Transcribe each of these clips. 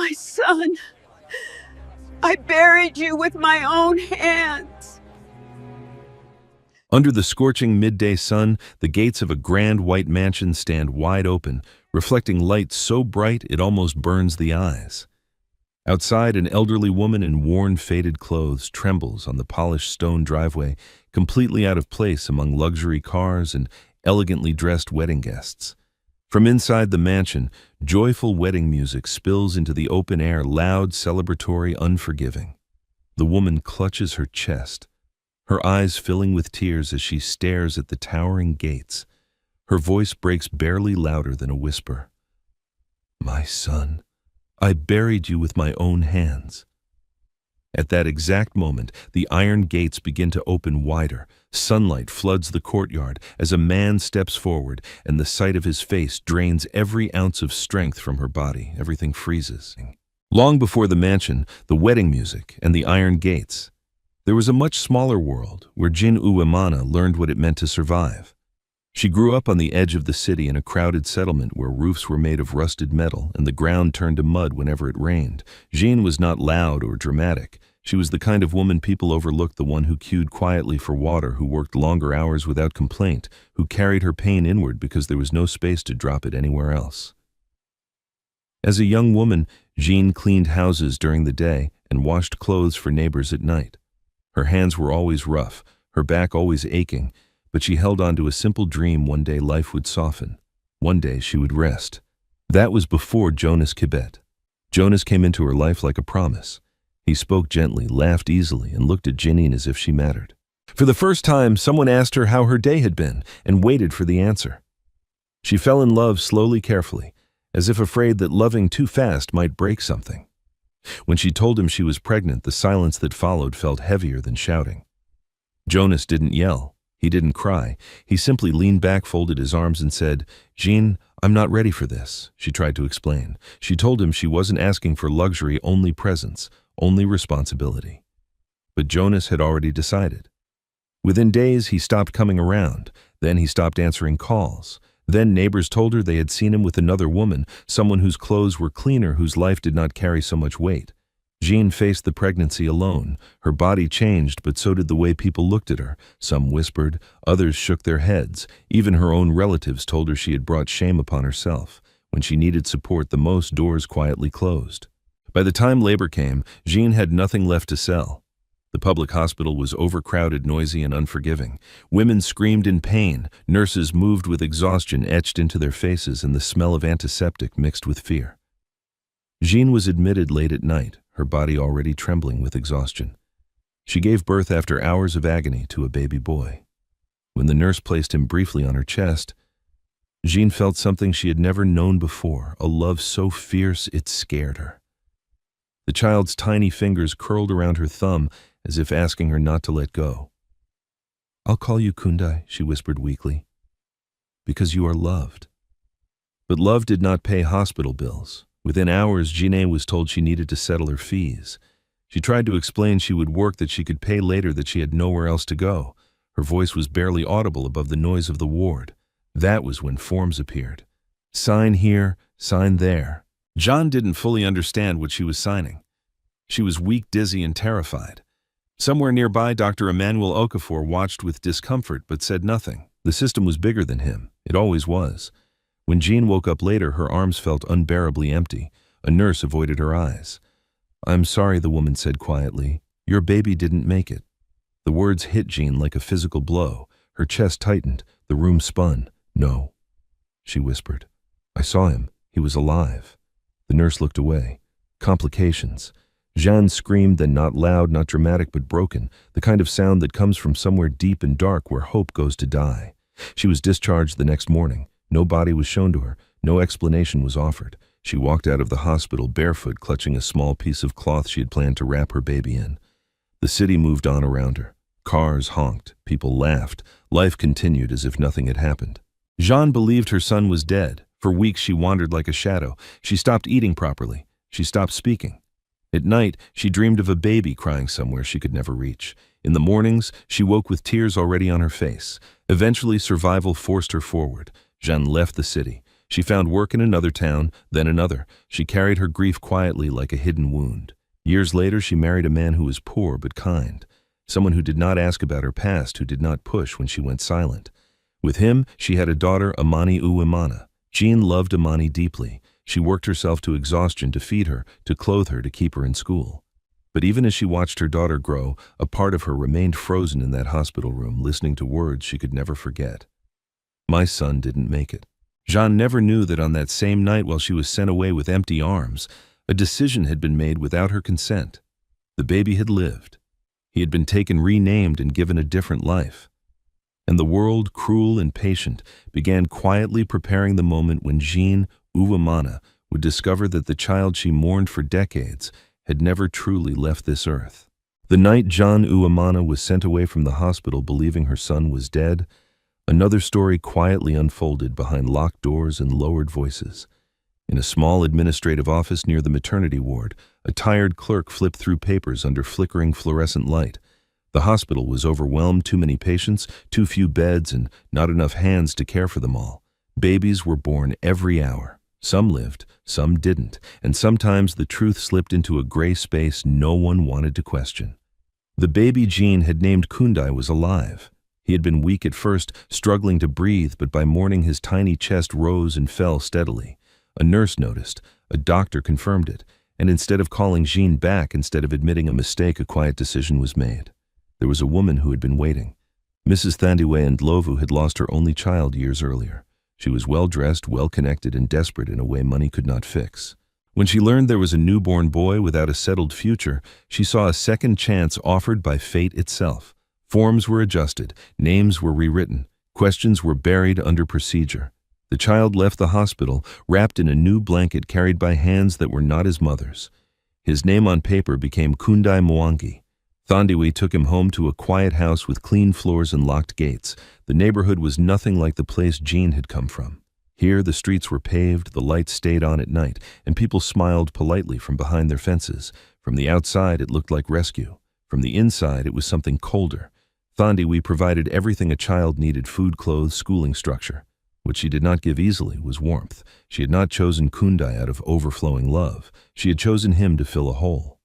My son, I buried you with my own hands. Under the scorching midday sun, the gates of a grand white mansion stand wide open, reflecting light so bright it almost burns the eyes. Outside, an elderly woman in worn, faded clothes trembles on the polished stone driveway, completely out of place among luxury cars and elegantly dressed wedding guests. From inside the mansion, joyful wedding music spills into the open air, loud, celebratory, unforgiving. The woman clutches her chest, her eyes filling with tears as she stares at the towering gates. Her voice breaks barely louder than a whisper. "My son, I buried you with my own hands." At that exact moment, the iron gates begin to open wider. Sunlight floods the courtyard as a man steps forward, and the sight of his face drains every ounce of strength from her body. Everything freezes. Long before the mansion, the wedding music, and the iron gates, there was a much smaller world where Jin Uemana learned what it meant to survive. She grew up on the edge of the city in a crowded settlement where roofs were made of rusted metal and the ground turned to mud whenever it rained. Jean was not loud or dramatic. She was the kind of woman people overlooked, the one who queued quietly for water, who worked longer hours without complaint, who carried her pain inward because there was no space to drop it anywhere else. As a young woman, Jean cleaned houses during the day and washed clothes for neighbors at night. Her hands were always rough, her back always aching, but she held on to a simple dream: one day life would soften. One day she would rest. That was before Jonas Kibet. Jonas came into her life like a promise. He spoke gently, laughed easily, and looked at Janine as if she mattered. For the first time, someone asked her how her day had been and waited for the answer. She fell in love slowly, carefully, as if afraid that loving too fast might break something. When she told him she was pregnant, the silence that followed felt heavier than shouting. Jonas didn't yell. He didn't cry. He simply leaned back, folded his arms, and said, "Jean, I'm not ready for this," she tried to explain. She told him she wasn't asking for luxury, only presence, only responsibility. But Jonas had already decided. Within days, he stopped coming around. Then he stopped answering calls. Then neighbors told her they had seen him with another woman, someone whose clothes were cleaner, whose life did not carry so much weight. Jean faced the pregnancy alone. Her body changed, but so did the way people looked at her. Some whispered, others shook their heads. Even her own relatives told her she had brought shame upon herself. When she needed support the most, doors quietly closed. By the time labor came, Jean had nothing left to sell. The public hospital was overcrowded, noisy, and unforgiving. Women screamed in pain. Nurses moved with exhaustion etched into their faces, and the smell of antiseptic mixed with fear. Jean was admitted late at night, her body already trembling with exhaustion. She gave birth after hours of agony to a baby boy. When the nurse placed him briefly on her chest, Jean felt something she had never known before, a love so fierce it scared her. The child's tiny fingers curled around her thumb as if asking her not to let go. "I'll call you Kundai," she whispered weakly, "because you are loved." But love did not pay hospital bills. Within hours, Jeanne was told she needed to settle her fees. She tried to explain she would work, that she could pay later, that she had nowhere else to go. Her voice was barely audible above the noise of the ward. That was when forms appeared. Sign here, sign there. Jean didn't fully understand what she was signing. She was weak, dizzy, and terrified. Somewhere nearby, Dr. Emmanuel Okafor watched with discomfort but said nothing. The system was bigger than him. It always was. When Jean woke up later, her arms felt unbearably empty. A nurse avoided her eyes. "I'm sorry," the woman said quietly. "Your baby didn't make it." The words hit Jean like a physical blow. Her chest tightened. The room spun. "No," she whispered. "I saw him. He was alive." The nurse looked away. Complications. Jeanne screamed, then not loud, not dramatic, but broken, the kind of sound that comes from somewhere deep and dark where hope goes to die. She was discharged the next morning. No body was shown to her. No explanation was offered. She walked out of the hospital barefoot, clutching a small piece of cloth she had planned to wrap her baby in. The city moved on around her. Cars honked. People laughed. Life continued as if nothing had happened. Jeanne believed her son was dead. For weeks she wandered like a shadow. She stopped eating properly. She stopped speaking. At night, she dreamed of a baby crying somewhere she could never reach. In the mornings, she woke with tears already on her face. Eventually, survival forced her forward. Jeanne left the city. She found work in another town, then another. She carried her grief quietly like a hidden wound. Years later, she married a man who was poor but kind, someone who did not ask about her past, who did not push when she went silent. With him, she had a daughter, Amani Uwimana. Jean loved Amani deeply. She worked herself to exhaustion to feed her, to clothe her, to keep her in school. But even as she watched her daughter grow, a part of her remained frozen in that hospital room, listening to words she could never forget. My son didn't make it. Jean never knew that on that same night, while she was sent away with empty arms, a decision had been made without her consent. The baby had lived. He had been taken, renamed, and given a different life. And the world, cruel and patient, began quietly preparing the moment when Jean Uwimana would discover that the child she mourned for decades had never truly left this earth. The night Jean Uwimana was sent away from the hospital believing her son was dead, another story quietly unfolded behind locked doors and lowered voices. In a small administrative office near the maternity ward, a tired clerk flipped through papers under flickering fluorescent light. The hospital was overwhelmed, too many patients, too few beds, and not enough hands to care for them all. Babies were born every hour. Some lived, some didn't, and sometimes the truth slipped into a gray space no one wanted to question. The baby Jean had named Kundai was alive. He had been weak at first, struggling to breathe, but by morning his tiny chest rose and fell steadily. A nurse noticed, a doctor confirmed it, and instead of calling Jean back, instead of admitting a mistake, a quiet decision was made. There was a woman who had been waiting. Mrs. Thandiwe Ndlovu had lost her only child years earlier. She was well-dressed, well-connected, and desperate in a way money could not fix. When she learned there was a newborn boy without a settled future, she saw a second chance offered by fate itself. Forms were adjusted, names were rewritten, questions were buried under procedure. The child left the hospital, wrapped in a new blanket carried by hands that were not his mother's. His name on paper became Kundai Mwangi. Thandiwe took him home to a quiet house with clean floors and locked gates. The neighborhood was nothing like the place Jean had come from. Here the streets were paved, the lights stayed on at night, and people smiled politely from behind their fences. From the outside it looked like rescue. From the inside it was something colder. Thandiwe provided everything a child needed: food, clothes, schooling structure. What she did not give easily was warmth. She had not chosen Kundai out of overflowing love. She had chosen him to fill a hole.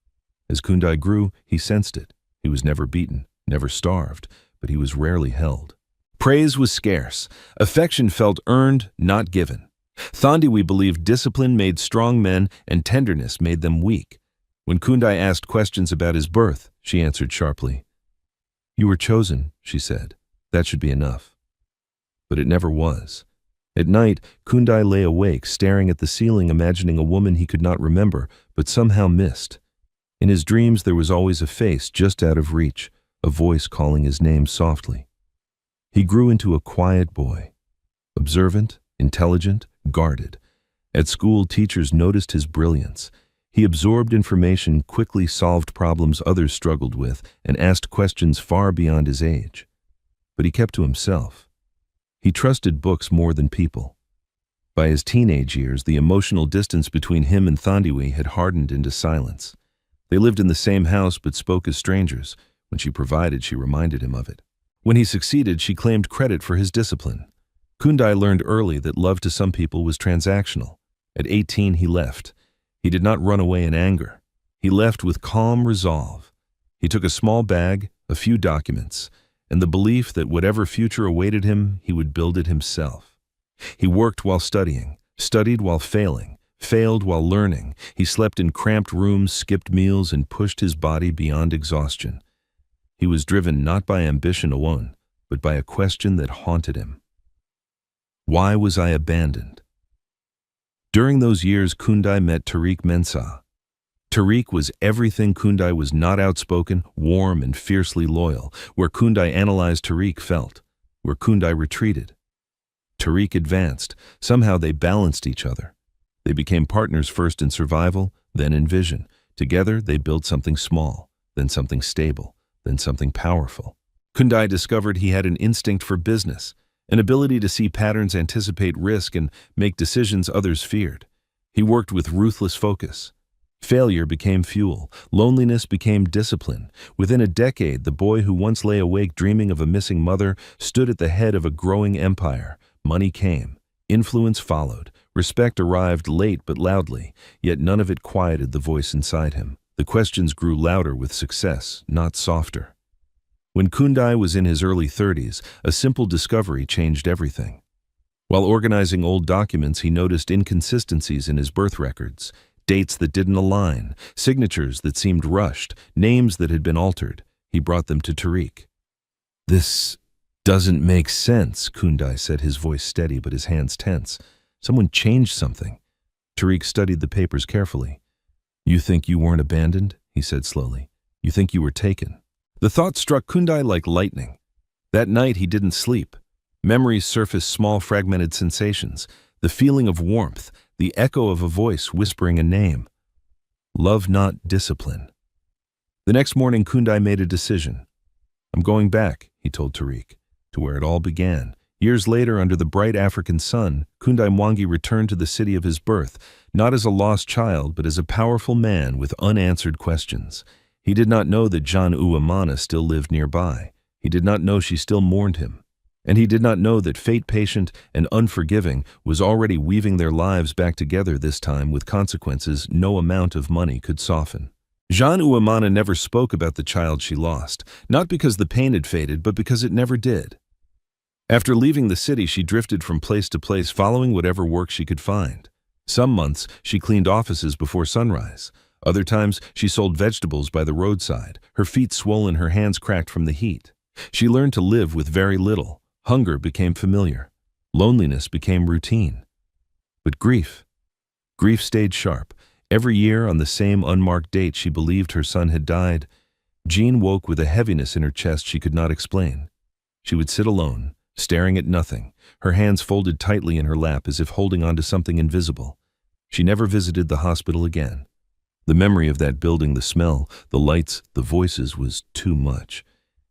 As Kundai grew, he sensed it. He was never beaten, never starved, but he was rarely held. Praise was scarce. Affection felt earned, not given. Thandiwe believed discipline made strong men and tenderness made them weak. When Kundai asked questions about his birth, she answered sharply. "You were chosen," she said. "That should be enough." But it never was. At night, Kundai lay awake, staring at the ceiling, imagining a woman he could not remember, but somehow missed. In his dreams there was always a face just out of reach, a voice calling his name softly. He grew into a quiet boy, observant, intelligent, guarded. At school, teachers noticed his brilliance. He absorbed information, quickly solved problems others struggled with, and asked questions far beyond his age. But he kept to himself. He trusted books more than people. By his teenage years, the emotional distance between him and Thandiwe had hardened into silence. They lived in the same house but spoke as strangers. When she provided, she reminded him of it. When he succeeded, she claimed credit for his discipline. Kundai learned early that love to some people was transactional. At 18, he left. He did not run away in anger. He left with calm resolve. He took a small bag, a few documents, and the belief that whatever future awaited him, he would build it himself. He worked while studying, studied while failing, failed while learning. He slept in cramped rooms, skipped meals, and pushed his body beyond exhaustion. He was driven not by ambition alone, but by a question that haunted him. Why was I abandoned? During those years, Kundai met Tariq Mensah. Tariq was everything Kundai was not: outspoken, warm, and fiercely loyal. Where Kundai analyzed, Tariq felt. Where Kundai retreated, Tariq advanced. Somehow they balanced each other. They became partners, first in survival, then in vision. Together they built something small, then something stable, then something powerful. Kundai discovered he had an instinct for business, an ability to see patterns, anticipate risk, and make decisions others feared. He worked with ruthless focus. Failure became fuel. Loneliness became discipline. Within a decade, the boy who once lay awake dreaming of a missing mother stood at the head of a growing empire. Money came. Influence followed. Respect arrived late but loudly, yet none of it quieted the voice inside him. The questions grew louder with success, not softer. When Kundai was in his early 30s, a simple discovery changed everything. While organizing old documents, he noticed inconsistencies in his birth records, dates that didn't align, signatures that seemed rushed, names that had been altered. He brought them to Tariq. "This doesn't make sense," Kundai said, his voice steady but his hands tense. "Someone changed something." Tariq studied the papers carefully. "You think you weren't abandoned?" he said slowly. "You think you were taken?" The thought struck Kundai like lightning. That night he didn't sleep. Memories surfaced, small fragmented sensations, the feeling of warmth, the echo of a voice whispering a name. Love, not discipline. The next morning Kundai made a decision. "I'm going back," he told Tariq, "to where it all began." Years later, under the bright African sun, Kundai Mwangi returned to the city of his birth, not as a lost child, but as a powerful man with unanswered questions. He did not know that Jean Uwamana still lived nearby. He did not know she still mourned him. And he did not know that fate, patient and unforgiving, was already weaving their lives back together, this time with consequences no amount of money could soften. Jean Uwamana never spoke about the child she lost, not because the pain had faded, but because it never did. After leaving the city, she drifted from place to place, following whatever work she could find. Some months, she cleaned offices before sunrise. Other times, she sold vegetables by the roadside, her feet swollen, her hands cracked from the heat. She learned to live with very little. Hunger became familiar. Loneliness became routine. But grief stayed sharp. Every year, on the same unmarked date she believed her son had died, Jean woke with a heaviness in her chest she could not explain. She would sit alone, staring at nothing, her hands folded tightly in her lap as if holding on to something invisible. She never visited the hospital again. The memory of that building, the smell, the lights, the voices was too much.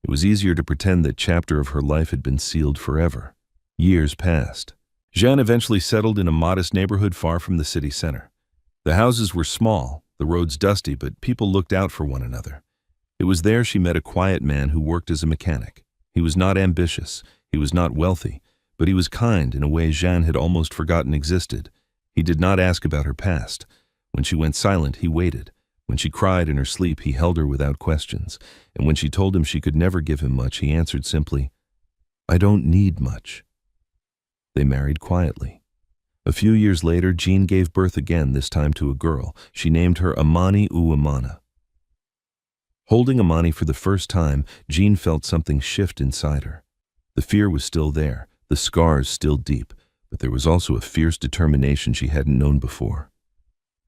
It was easier to pretend that chapter of her life had been sealed forever. Years passed. Jeanne eventually settled in a modest neighborhood far from the city center. The houses were small, the roads dusty, but people looked out for one another. It was there she met a quiet man who worked as a mechanic. He was not ambitious, he was not wealthy, but he was kind in a way Jeanne had almost forgotten existed. He did not ask about her past. When she went silent, he waited. When she cried in her sleep, he held her without questions. And when she told him she could never give him much, he answered simply, "I don't need much." They married quietly. A few years later, Jean gave birth again, this time to a girl. She named her Amani Uwamana. Holding Amani for the first time, Jean felt something shift inside her. The fear was still there, the scars still deep, but there was also a fierce determination she hadn't known before.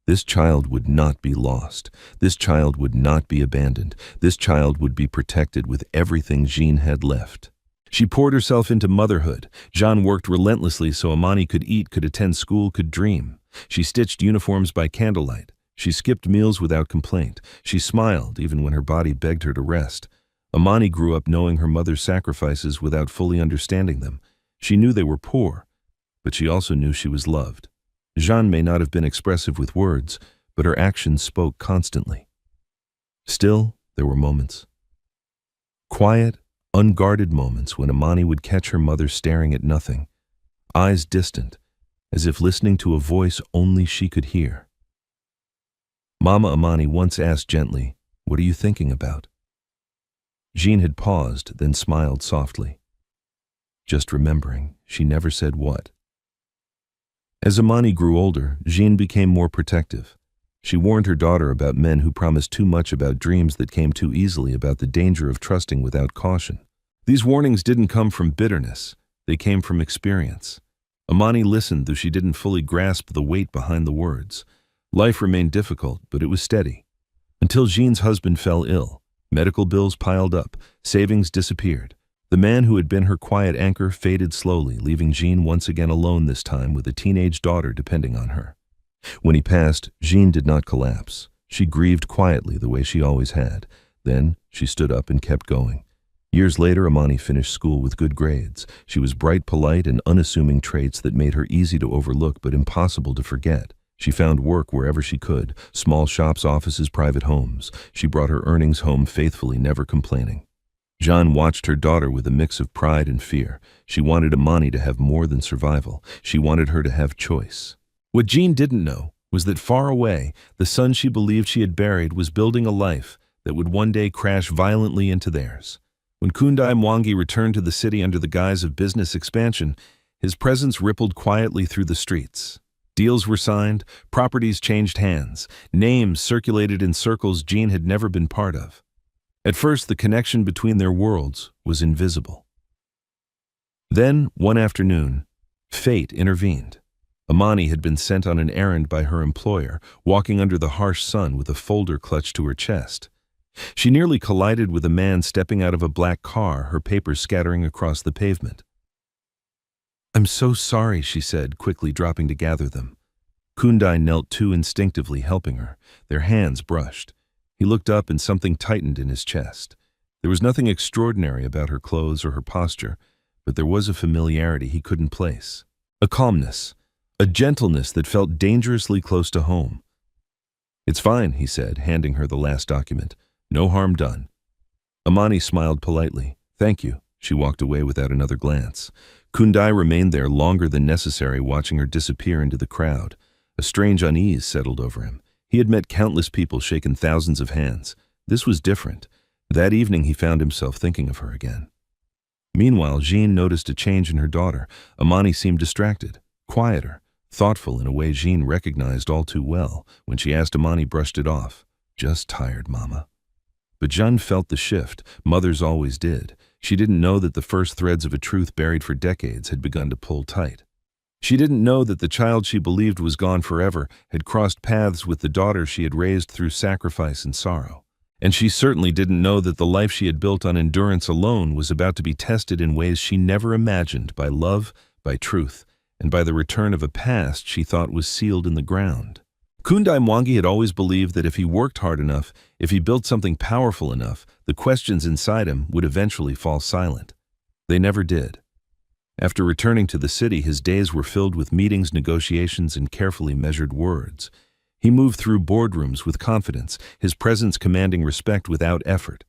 This child would not be lost. This child would not be abandoned. This child would be protected with everything Jean had left. She poured herself into motherhood. Jean worked relentlessly so Amani could eat, could attend school, could dream. She stitched uniforms by candlelight. She skipped meals without complaint. She smiled even when her body begged her to rest. Amani grew up knowing her mother's sacrifices without fully understanding them. She knew they were poor, but she also knew she was loved. Jeanne may not have been expressive with words, but her actions spoke constantly. Still, there were moments. Quiet, unguarded moments when Amani would catch her mother staring at nothing, eyes distant, as if listening to a voice only she could hear. Mama Amani once asked gently, "What are you thinking about?" Jean had paused, then smiled softly. "Just remembering." She never said what. As Amani grew older, Jean became more protective. She warned her daughter about men who promised too much, about dreams that came too easily, about the danger of trusting without caution. These warnings didn't come from bitterness, they came from experience. Amani listened, though she didn't fully grasp the weight behind the words. Life remained difficult, but it was steady. Until Jean's husband fell ill. Medical bills piled up, savings disappeared. The man who had been her quiet anchor faded slowly, leaving Jean once again alone, this time with a teenage daughter depending on her. When he passed, Jean did not collapse. She grieved quietly the way she always had. Then she stood up and kept going. Years later, Amani finished school with good grades. She was bright, polite, and unassuming, traits that made her easy to overlook but impossible to forget. She found work wherever she could, small shops, offices, private homes. She brought her earnings home faithfully, never complaining. Jeanne watched her daughter with a mix of pride and fear. She wanted Amani to have more than survival. She wanted her to have choice. What Jean didn't know was that far away, the son she believed she had buried was building a life that would one day crash violently into theirs. When Kundai Mwangi returned to the city under the guise of business expansion, his presence rippled quietly through the streets. Deals were signed, properties changed hands, names circulated in circles Jean had never been part of. At first, the connection between their worlds was invisible. Then, one afternoon, fate intervened. Amani had been sent on an errand by her employer, walking under the harsh sun with a folder clutched to her chest. She nearly collided with a man stepping out of a black car, her papers scattering across the pavement. "I'm so sorry," she said, quickly dropping to gather them. Kundai knelt too instinctively, helping her. Their hands brushed. He looked up and something tightened in his chest. There was nothing extraordinary about her clothes or her posture, but there was a familiarity he couldn't place. A calmness, a gentleness that felt dangerously close to home. "It's fine," he said, handing her the last document. "No harm done." Amani smiled politely. "Thank you." She walked away without another glance. Kundai remained there longer than necessary, watching her disappear into the crowd. A strange unease settled over him. He had met countless people, shaken thousands of hands. This was different. That evening he found himself thinking of her again. Meanwhile, Jean noticed a change in her daughter. Amani seemed distracted, quieter, thoughtful in a way Jean recognized all too well. When she asked, Amani brushed it off. "Just tired, Mama." But Jeanne felt the shift. Mothers always did. She didn't know that the first threads of a truth buried for decades had begun to pull tight. She didn't know that the child she believed was gone forever had crossed paths with the daughter she had raised through sacrifice and sorrow. And she certainly didn't know that the life she had built on endurance alone was about to be tested in ways she never imagined, by love, by truth, and by the return of a past she thought was sealed in the ground. Kundai Mwangi had always believed that if he worked hard enough, if he built something powerful enough, the questions inside him would eventually fall silent. They never did. After returning to the city, his days were filled with meetings, negotiations, and carefully measured words. He moved through boardrooms with confidence, his presence commanding respect without effort.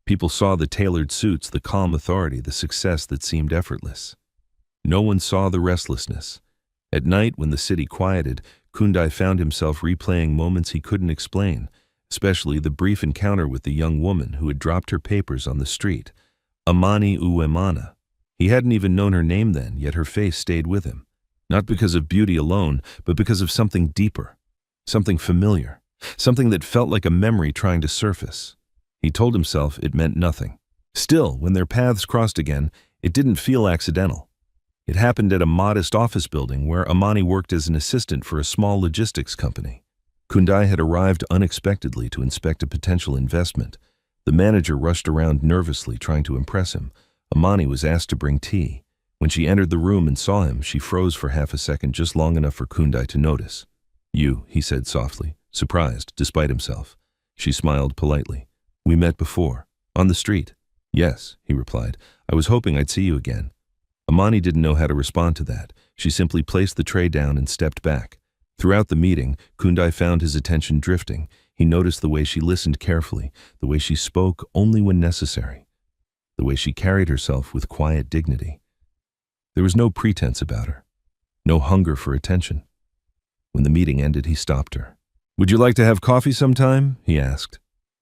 People saw the tailored suits, the calm authority, the success that seemed effortless. No one saw the restlessness. At night, when the city quieted, Kundai found himself replaying moments he couldn't explain, especially the brief encounter with the young woman who had dropped her papers on the street. Amani Uwemana. He hadn't even known her name then, yet her face stayed with him. Not because of beauty alone, but because of something deeper, something familiar, something that felt like a memory trying to surface. He told himself it meant nothing. Still, when their paths crossed again, it didn't feel accidental. It happened at a modest office building where Amani worked as an assistant for a small logistics company. Kundai had arrived unexpectedly to inspect a potential investment. The manager rushed around nervously, trying to impress him. Amani was asked to bring tea. When she entered the room and saw him, she froze for half a second, just long enough for Kundai to notice. "You," he said softly, surprised despite himself. She smiled politely. "We met before. On the street." "Yes," he replied. "I was hoping I'd see you again." Amani didn't know how to respond to that. She simply placed the tray down and stepped back. Throughout the meeting, Kundai found his attention drifting. He noticed the way she listened carefully, the way she spoke only when necessary, the way she carried herself with quiet dignity. There was no pretense about her, no hunger for attention. When the meeting ended, he stopped her. "Would you like to have coffee sometime?" he asked.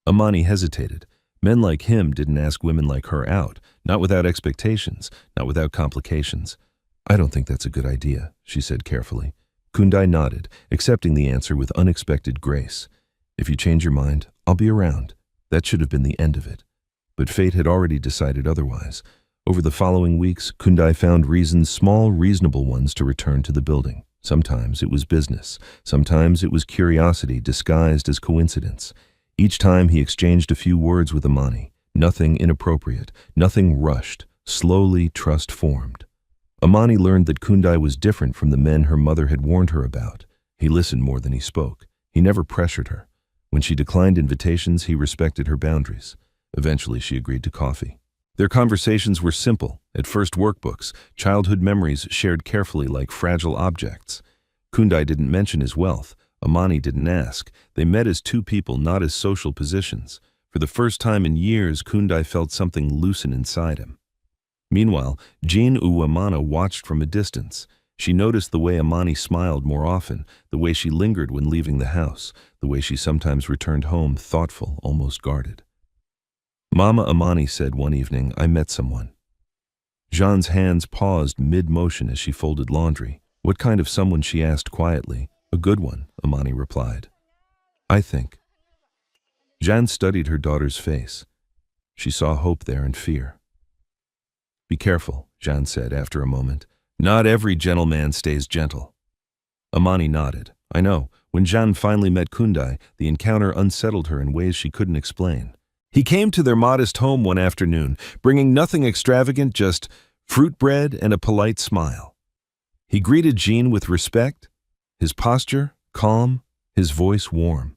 Amani hesitated. Men like him didn't ask women like her out, not without expectations, not without complications. "I don't think that's a good idea," she said carefully. Kundai nodded, accepting the answer with unexpected grace. "If you change your mind, I'll be around." That should have been the end of it. But fate had already decided otherwise. Over the following weeks, Kundai found reasons, small, reasonable ones, to return to the building. Sometimes it was business. Sometimes it was curiosity disguised as coincidence. Each time he exchanged a few words with Amani. Nothing inappropriate, nothing rushed. Slowly, trust formed. Amani learned that Kundai was different from the men her mother had warned her about. He listened more than he spoke. He never pressured her. When she declined invitations, he respected her boundaries. Eventually, she agreed to coffee. Their conversations were simple, at first workbooks, childhood memories shared carefully like fragile objects. Kundai didn't mention his wealth. Amani didn't ask. They met as two people, not as social positions. For the first time in years, Kundai felt something loosen inside him. Meanwhile, Jean Uwemana watched from a distance. She noticed the way Amani smiled more often, the way she lingered when leaving the house, the way she sometimes returned home thoughtful, almost guarded. Mama Amani said one evening, "I met someone." Jean's hands paused mid-motion as she folded laundry. "What kind of someone?" she asked quietly. "A good one," Amani replied. "I think." Jean studied her daughter's face. She saw hope there and fear. "Be careful," Jean said after a moment. "Not every gentleman stays gentle." Amani nodded. "I know." When Jean finally met Kundai, the encounter unsettled her in ways she couldn't explain. He came to their modest home one afternoon, bringing nothing extravagant, just fruit bread and a polite smile. He greeted Jean with respect, his posture calm, his voice warm.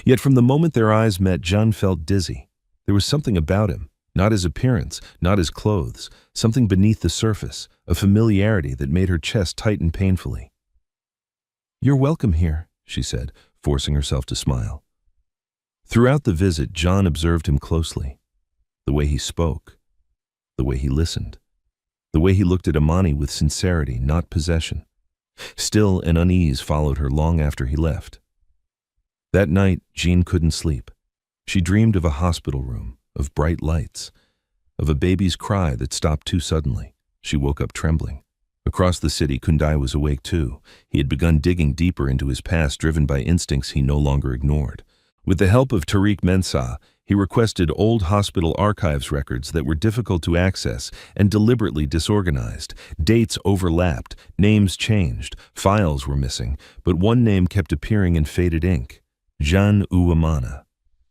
Yet from the moment their eyes met, Jean felt dizzy. There was something about him, not his appearance, not his clothes, something beneath the surface, a familiarity that made her chest tighten painfully. "You're welcome here," she said, forcing herself to smile. Throughout the visit, Jean observed him closely. The way he spoke, the way he listened, the way he looked at Amani with sincerity, not possession. Still, an unease followed her long after he left. That night, Jean couldn't sleep. She dreamed of a hospital room, of bright lights, of a baby's cry that stopped too suddenly. She woke up trembling. Across the city, Kundai was awake too. He had begun digging deeper into his past, driven by instincts he no longer ignored. With the help of Tariq Mensah, he requested old hospital archives records that were difficult to access and deliberately disorganized. Dates overlapped, names changed, files were missing, but one name kept appearing in faded ink: Jean Uwamana.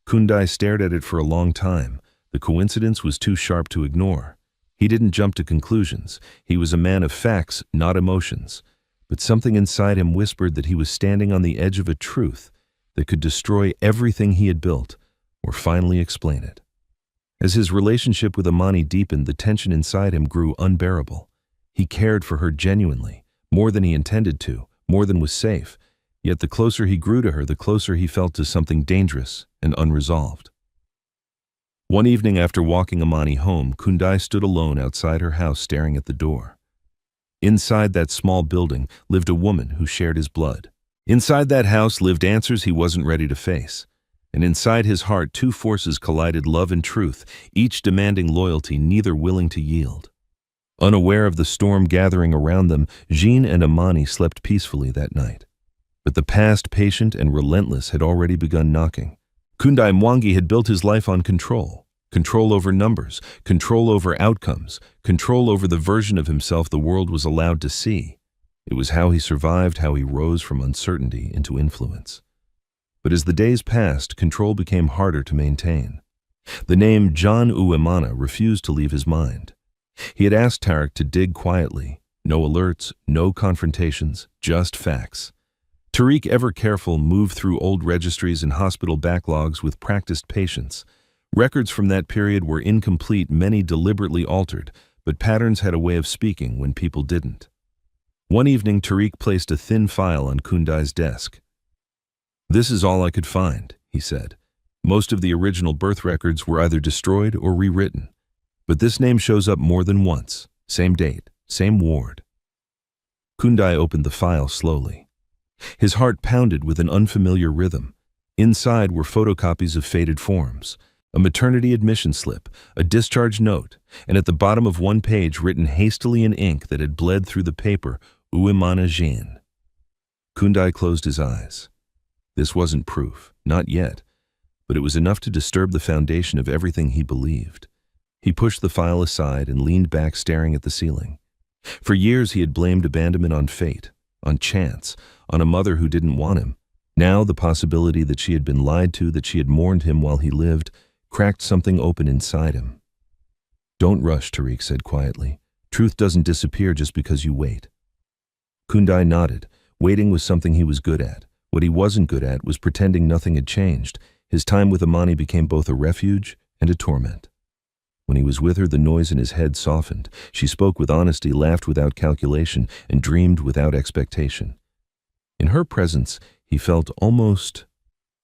Kundai stared at it for a long time. The coincidence was too sharp to ignore. He didn't jump to conclusions. He was a man of facts, not emotions. But something inside him whispered that he was standing on the edge of a truth that could destroy everything he had built, or finally explain it. As his relationship with Amani deepened, the tension inside him grew unbearable. He cared for her genuinely, more than he intended to, more than was safe. Yet the closer he grew to her, the closer he felt to something dangerous and unresolved. One evening after walking Amani home, Kundai stood alone outside her house staring at the door. Inside that small building lived a woman who shared his blood. Inside that house lived answers he wasn't ready to face. And inside his heart, two forces collided: love and truth, each demanding loyalty, neither willing to yield. Unaware of the storm gathering around them, Jean and Amani slept peacefully that night. But the past, patient and relentless, had already begun knocking. Kundai Mwangi had built his life on control. Control over numbers, control over outcomes, control over the version of himself the world was allowed to see. It was how he survived, how he rose from uncertainty into influence. But as the days passed, control became harder to maintain. The name John Uwimana refused to leave his mind. He had asked Tariq to dig quietly. No alerts, no confrontations, just facts. Tariq, ever careful, moved through old registries and hospital backlogs with practiced patience. Records from that period were incomplete, many deliberately altered, but patterns had a way of speaking when people didn't. One evening, Tariq placed a thin file on Kundai's desk. "This is all I could find," he said. "Most of the original birth records were either destroyed or rewritten. But this name shows up more than once. Same date, same ward." Kundai opened the file slowly. His heart pounded with an unfamiliar rhythm. Inside were photocopies of faded forms, a maternity admission slip, a discharge note, and at the bottom of one page, written hastily in ink that had bled through the paper, Uwimana Jean. Kundai closed his eyes. This wasn't proof, not yet, but it was enough to disturb the foundation of everything he believed. He pushed the file aside and leaned back, staring at the ceiling. For years he had blamed abandonment on fate, on chance, on a mother who didn't want him. Now the possibility that she had been lied to, that she had mourned him while he lived, cracked something open inside him. "Don't rush," Tariq said quietly. "Truth doesn't disappear just because you wait." Kundai nodded. Waiting was something he was good at. What he wasn't good at was pretending nothing had changed. His time with Amani became both a refuge and a torment. When he was with her, the noise in his head softened. She spoke with honesty, laughed without calculation, and dreamed without expectation. In her presence, he felt almost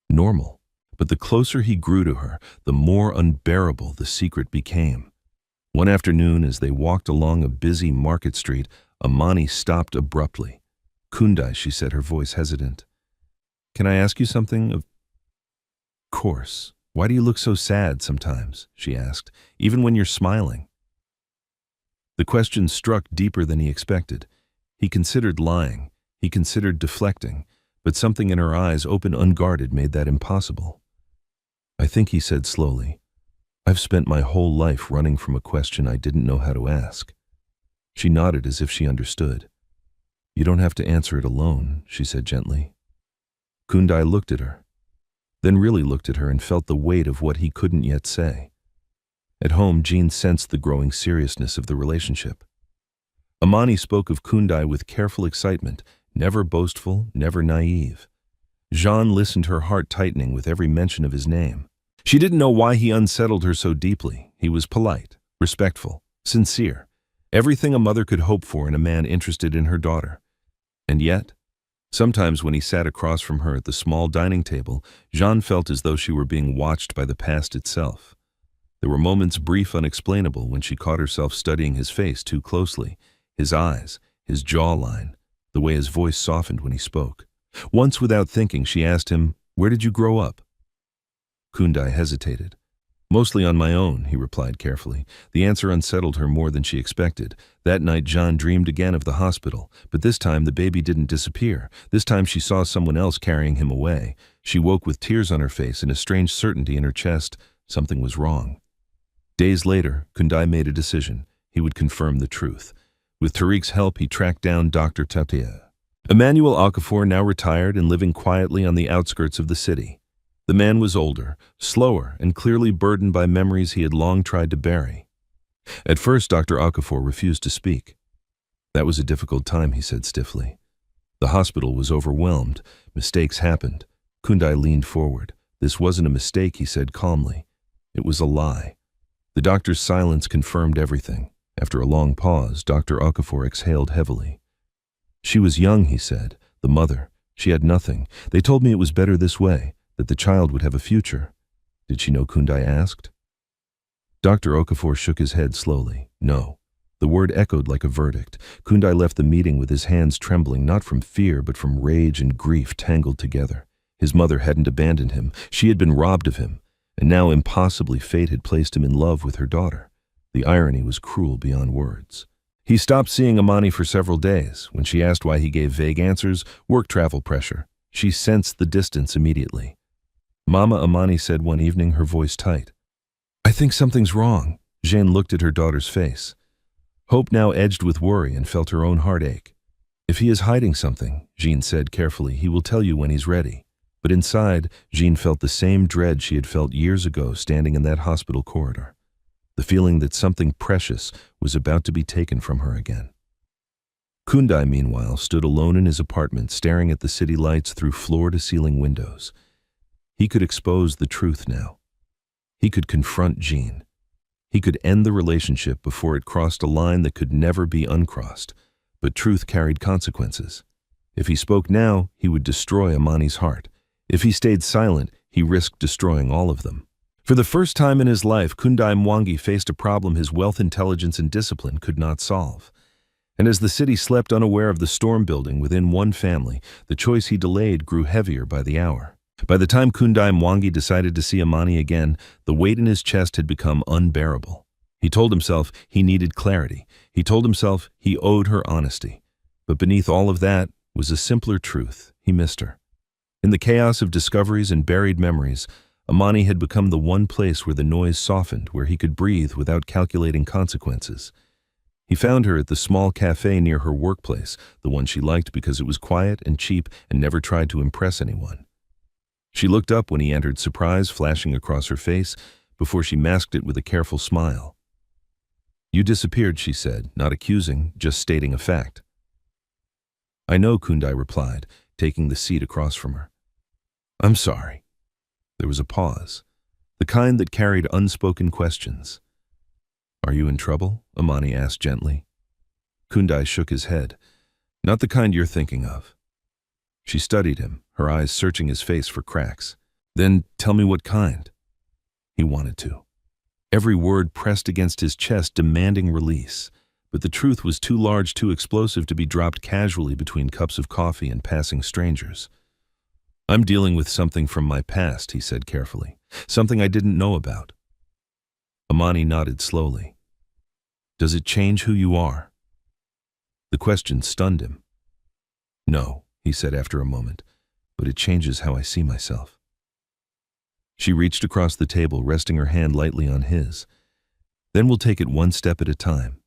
normal. But the closer he grew to her, the more unbearable the secret became. One afternoon, as they walked along a busy market street, Amani stopped abruptly. "Kundai," she said, her voice hesitant. "Can I ask you something?" "Of course. Why do you look so sad sometimes?" she asked, "even when you're smiling?" The question struck deeper than he expected. He considered lying. He considered deflecting. But something in her eyes, open unguarded, made that impossible. "I think," he said slowly, "I've spent my whole life running from a question I didn't know how to ask." She nodded as if she understood. "You don't have to answer it alone," she said gently. Kundai looked at her, then really looked at her and felt the weight of what he couldn't yet say. At home, Jean sensed the growing seriousness of the relationship. Amani spoke of Kundai with careful excitement, never boastful, never naive. Jean listened, her heart tightening with every mention of his name. She didn't know why he unsettled her so deeply. He was polite, respectful, sincere, everything a mother could hope for in a man interested in her daughter. And yet, sometimes when he sat across from her at the small dining table, Jean felt as though she were being watched by the past itself. There were moments, brief, unexplainable, when she caught herself studying his face too closely, his eyes, his jawline, the way his voice softened when he spoke. Once, without thinking, she asked him, "Where did you grow up?" Kundai hesitated. "Mostly on my own," he replied carefully. The answer unsettled her more than she expected. That night, Jean dreamed again of the hospital, but this time the baby didn't disappear. This time she saw someone else carrying him away. She woke with tears on her face and a strange certainty in her chest. Something was wrong. Days later, Kundai made a decision. He would confirm the truth. With Tariq's help, he tracked down Dr. Tapia. Emmanuel Okafor, now retired and living quietly on the outskirts of the city. The man was older, slower, and clearly burdened by memories he had long tried to bury. At first, Dr. Okafor refused to speak. "That was a difficult time," he said stiffly. "The hospital was overwhelmed. Mistakes happened." Kundai leaned forward. "This wasn't a mistake," he said calmly. "It was a lie." The doctor's silence confirmed everything. After a long pause, Dr. Okafor exhaled heavily. "She was young," he said, "the mother. She had nothing. They told me it was better this way, that the child would have a future." "Did she know?" Kundai asked. Dr. Okafor shook his head slowly. "No." The word echoed like a verdict. Kundai left the meeting with his hands trembling, not from fear, but from rage and grief tangled together. His mother hadn't abandoned him. She had been robbed of him. And now, impossibly, fate had placed him in love with her daughter. The irony was cruel beyond words. He stopped seeing Amani for several days. When she asked why he gave vague answers, work travel pressure. She sensed the distance immediately. "Mama," Amani said one evening, her voice tight. "I think something's wrong." Jeanne looked at her daughter's face. Hope now edged with worry and felt her own heart ache. "If he is hiding something," Jeanne said carefully, "he will tell you when he's ready." But inside, Jeanne felt the same dread she had felt years ago standing in that hospital corridor. The feeling that something precious was about to be taken from her again. Kundai, meanwhile, stood alone in his apartment, staring at the city lights through floor-to-ceiling windows. He could expose the truth now. He could confront Jeanne. He could end the relationship before it crossed a line that could never be uncrossed. But truth carried consequences. If he spoke now, he would destroy Amani's heart. If he stayed silent, he risked destroying all of them. For the first time in his life, Kundai Mwangi faced a problem his wealth, intelligence, and discipline could not solve. And as the city slept unaware of the storm building within one family, the choice he delayed grew heavier by the hour. By the time Kundai Mwangi decided to see Amani again, the weight in his chest had become unbearable. He told himself he needed clarity. He told himself he owed her honesty. But beneath all of that was a simpler truth. He missed her. In the chaos of discoveries and buried memories, Amani had become the one place where the noise softened, where he could breathe without calculating consequences. He found her at the small cafe near her workplace, the one she liked because it was quiet and cheap and never tried to impress anyone. She looked up when he entered, surprise flashing across her face, before she masked it with a careful smile. "You disappeared," she said, not accusing, just stating a fact. "I know," Kundai replied, taking the seat across from her. "I'm sorry." There was a pause, the kind that carried unspoken questions. "Are you in trouble?" Amani asked gently. Kundai shook his head. "Not the kind you're thinking of." She studied him, her eyes searching his face for cracks. "Then tell me what kind." He wanted to. Every word pressed against his chest, demanding release. but the truth was too large, too explosive to be dropped casually between cups of coffee and passing strangers. "I'm dealing with something from my past," he said carefully. "Something I didn't know about." Amani nodded slowly. "Does it change who you are?" The question stunned him. "No," he said after a moment, "but it changes how I see myself." She reached across the table, resting her hand lightly on his. "Then we'll take it one step at a time."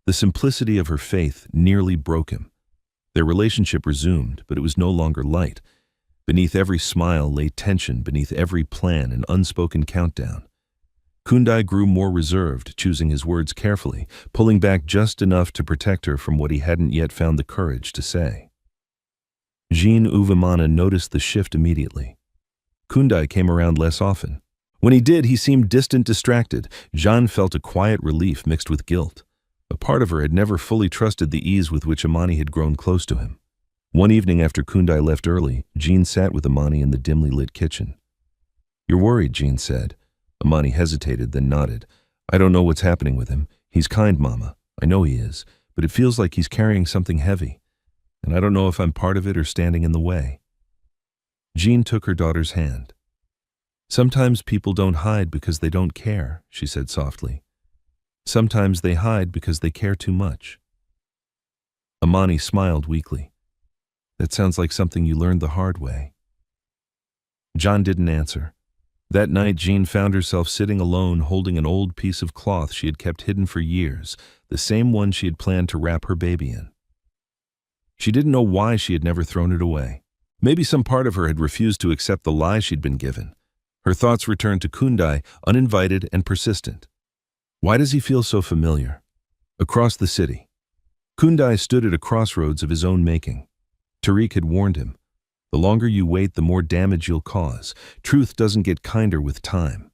The simplicity of her faith nearly broke him. Their relationship resumed, but it was no longer light. Beneath every smile lay tension, beneath every plan an unspoken countdown. Kundai grew more reserved, choosing his words carefully, pulling back just enough to protect her from what he hadn't yet found the courage to say. Jean Uvimana noticed the shift immediately. Kundai came around less often. When he did, he seemed distant, distracted. Jean felt a quiet relief mixed with guilt. A part of her had never fully trusted the ease with which Amani had grown close to him. One evening after Kundai left early, Jean sat with Amani in the dimly lit kitchen. "You're worried," Jean said. Amani hesitated, then nodded. "I don't know what's happening with him. He's kind, Mama. I know he is, but it feels like he's carrying something heavy. And I don't know if I'm part of it or standing in the way." Jean took her daughter's hand. "Sometimes people don't hide because they don't care," she said softly. "Sometimes they hide because they care too much." Amani smiled weakly. "That sounds like something you learned the hard way." John didn't answer. That night, Jean found herself sitting alone, holding an old piece of cloth she had kept hidden for years, the same one she had planned to wrap her baby in. She didn't know why she had never thrown it away. Maybe some part of her had refused to accept the lie she'd been given. Her thoughts returned to Kundai, uninvited and persistent. Why does he feel so familiar? Across the city. Kundai stood at a crossroads of his own making. Tariq had warned him. The longer you wait, the more damage you'll cause. Truth doesn't get kinder with time.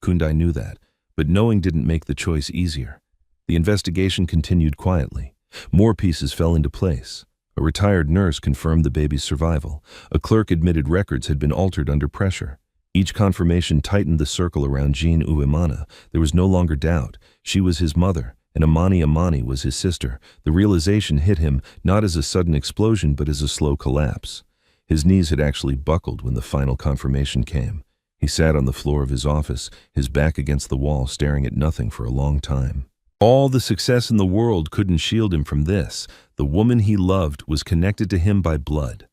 Kundai knew that, but knowing didn't make the choice easier. The investigation continued quietly. More pieces fell into place. A retired nurse confirmed the baby's survival. A clerk admitted records had been altered under pressure. Each confirmation tightened the circle around Jean Uemana. There was no longer doubt. She was his mother, and Amani was his sister. The realization hit him not as a sudden explosion, but as a slow collapse. His knees had actually buckled when the final confirmation came. He sat on the floor of his office, his back against the wall, staring at nothing for a long time. All the success in the world couldn't shield him from this. The woman he loved was connected to him by blood.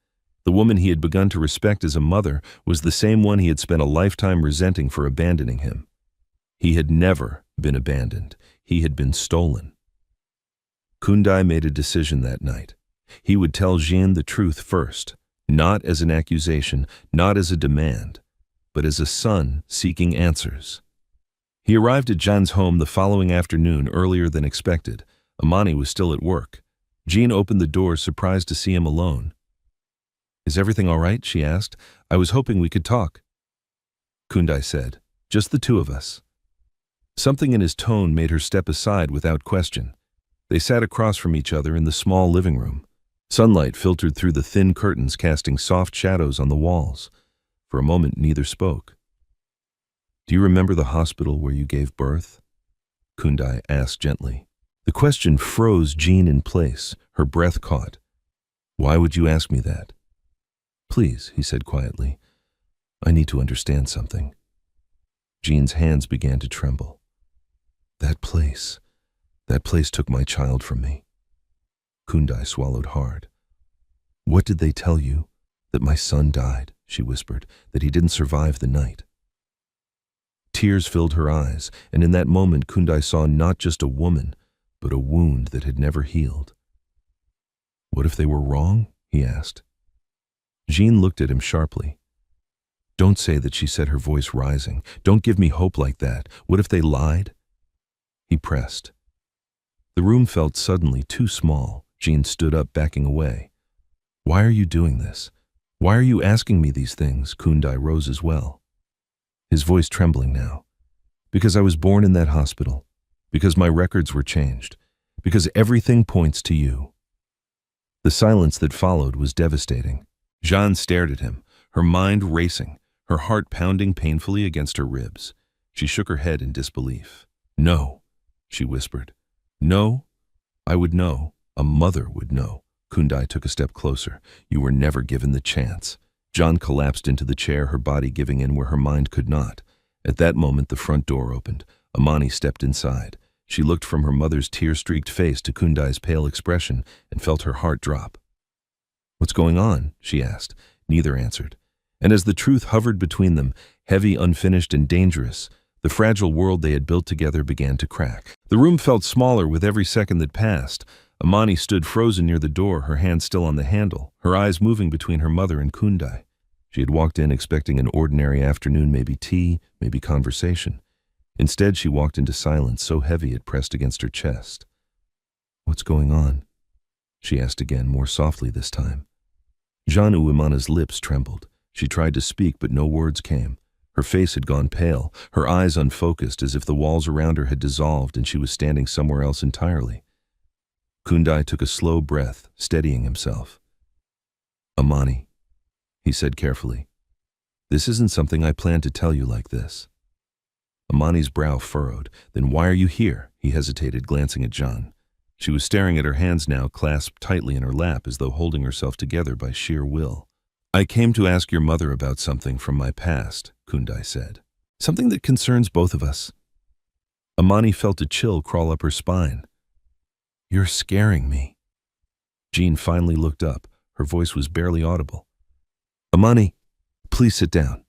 The woman he had begun to respect as a mother was the same one he had spent a lifetime resenting for abandoning him. He had never been abandoned. He had been stolen. Kundai made a decision that night. He would tell Jean the truth first, not as an accusation, not as a demand, but as a son seeking answers. He arrived at Jean's home the following afternoon, earlier than expected. Amani was still at work. Jean opened the door, surprised to see him alone. "Is everything all right?" she asked. "I was hoping we could talk." Kundai said, "Just the two of us." Something in his tone made her step aside without question. They sat across from each other in the small living room. Sunlight filtered through the thin curtains, casting soft shadows on the walls. For a moment, neither spoke. "Do you remember the hospital where you gave birth?" Kundai asked gently. The question froze Jean in place, her breath caught. "Why would you ask me that?" "Please," he said quietly. "I need to understand something." Jean's hands began to tremble. That place took my child from me." Kundai swallowed hard. "What did they tell you?" "That my son died," she whispered, "that he didn't survive the night." Tears filled her eyes, and in that moment Kundai saw not just a woman, but a wound that had never healed. "What if they were wrong?" he asked. Jean looked at him sharply. "Don't say that," she said, her voice rising. "Don't give me hope like that. What if they lied?" He pressed. The room felt suddenly too small. Jean stood up, backing away. "Why are you doing this? Why are you asking me these things?" Kundai rose as well, his voice trembling now. "Because I was born in that hospital. Because my records were changed. Because everything points to you." The silence that followed was devastating. Jean stared at him, her mind racing, her heart pounding painfully against her ribs. She shook her head in disbelief. "No," she whispered. No, I would know. A mother would know. Kundai took a step closer. You were never given the chance. John collapsed into the chair, her body giving in where her mind could not. At that moment, the front door opened. Amani stepped inside. She looked from her mother's tear-streaked face to Kundai's pale expression and felt her heart drop. "What's going on?" she asked. Neither answered. And as the truth hovered between them, heavy, unfinished, and dangerous, the fragile world they had built together began to crack. The room felt smaller with every second that passed. Amani stood frozen near the door, her hand still on the handle, her eyes moving between her mother and Kundai. She had walked in expecting an ordinary afternoon, maybe tea, maybe conversation. Instead, she walked into silence so heavy it pressed against her chest. "What's going on?" she asked again, more softly this time. Jean Uemana's lips trembled. She tried to speak, but no words came. Her face had gone pale, her eyes unfocused, as if the walls around her had dissolved and she was standing somewhere else entirely. Kundai took a slow breath, steadying himself. "Amani," he said carefully, "this isn't something I planned to tell you like this." Amani's brow furrowed. "Then why are you here?" He hesitated, glancing at Jean. She was staring at her hands now, clasped tightly in her lap as though holding herself together by sheer will. "I came to ask your mother about something from my past," Kundai said. "Something that concerns both of us." Amani felt a chill crawl up her spine. "You're scaring me." Jean finally looked up. Her voice was barely audible. "Amani, please sit down."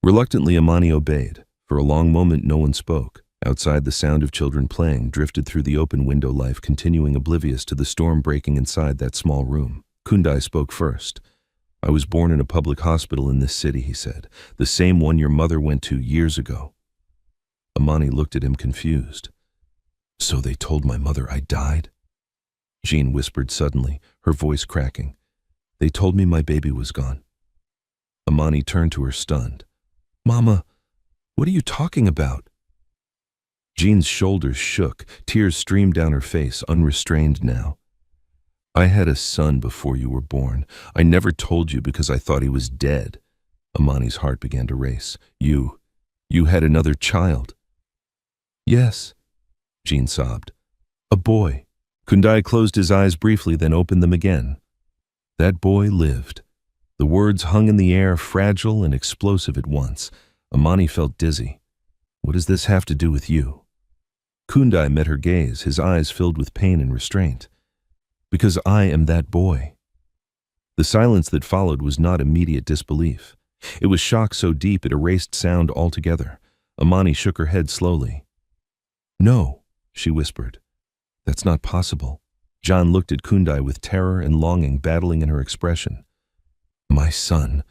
Reluctantly, Amani obeyed. For a long moment, no one spoke. Outside, the sound of children playing drifted through the open window, life continuing oblivious to the storm breaking inside that small room. Kundai spoke first. "I was born in a public hospital in this city," he said. "The same one your mother went to years ago." Amani looked at him confused. "So they told my mother I died?" Jean whispered suddenly, her voice cracking. "They told me my baby was gone." Amani turned to her stunned. "Mama, what are you talking about?" Jean's shoulders shook, tears streamed down her face, unrestrained now. "I had a son before you were born. I never told you because I thought he was dead." Amani's heart began to race. You had another child." "Yes," Jean sobbed. "A boy." Kundai closed his eyes briefly, then opened them again. "That boy lived." The words hung in the air, fragile and explosive at once. Amani felt dizzy. "What does this have to do with you?" Kundai met her gaze, his eyes filled with pain and restraint. "Because I am that boy." The silence that followed was not immediate disbelief. It was shock so deep it erased sound altogether. Amani shook her head slowly. "No," she whispered. "That's not possible." John looked at Kundai with terror and longing battling in her expression. "My son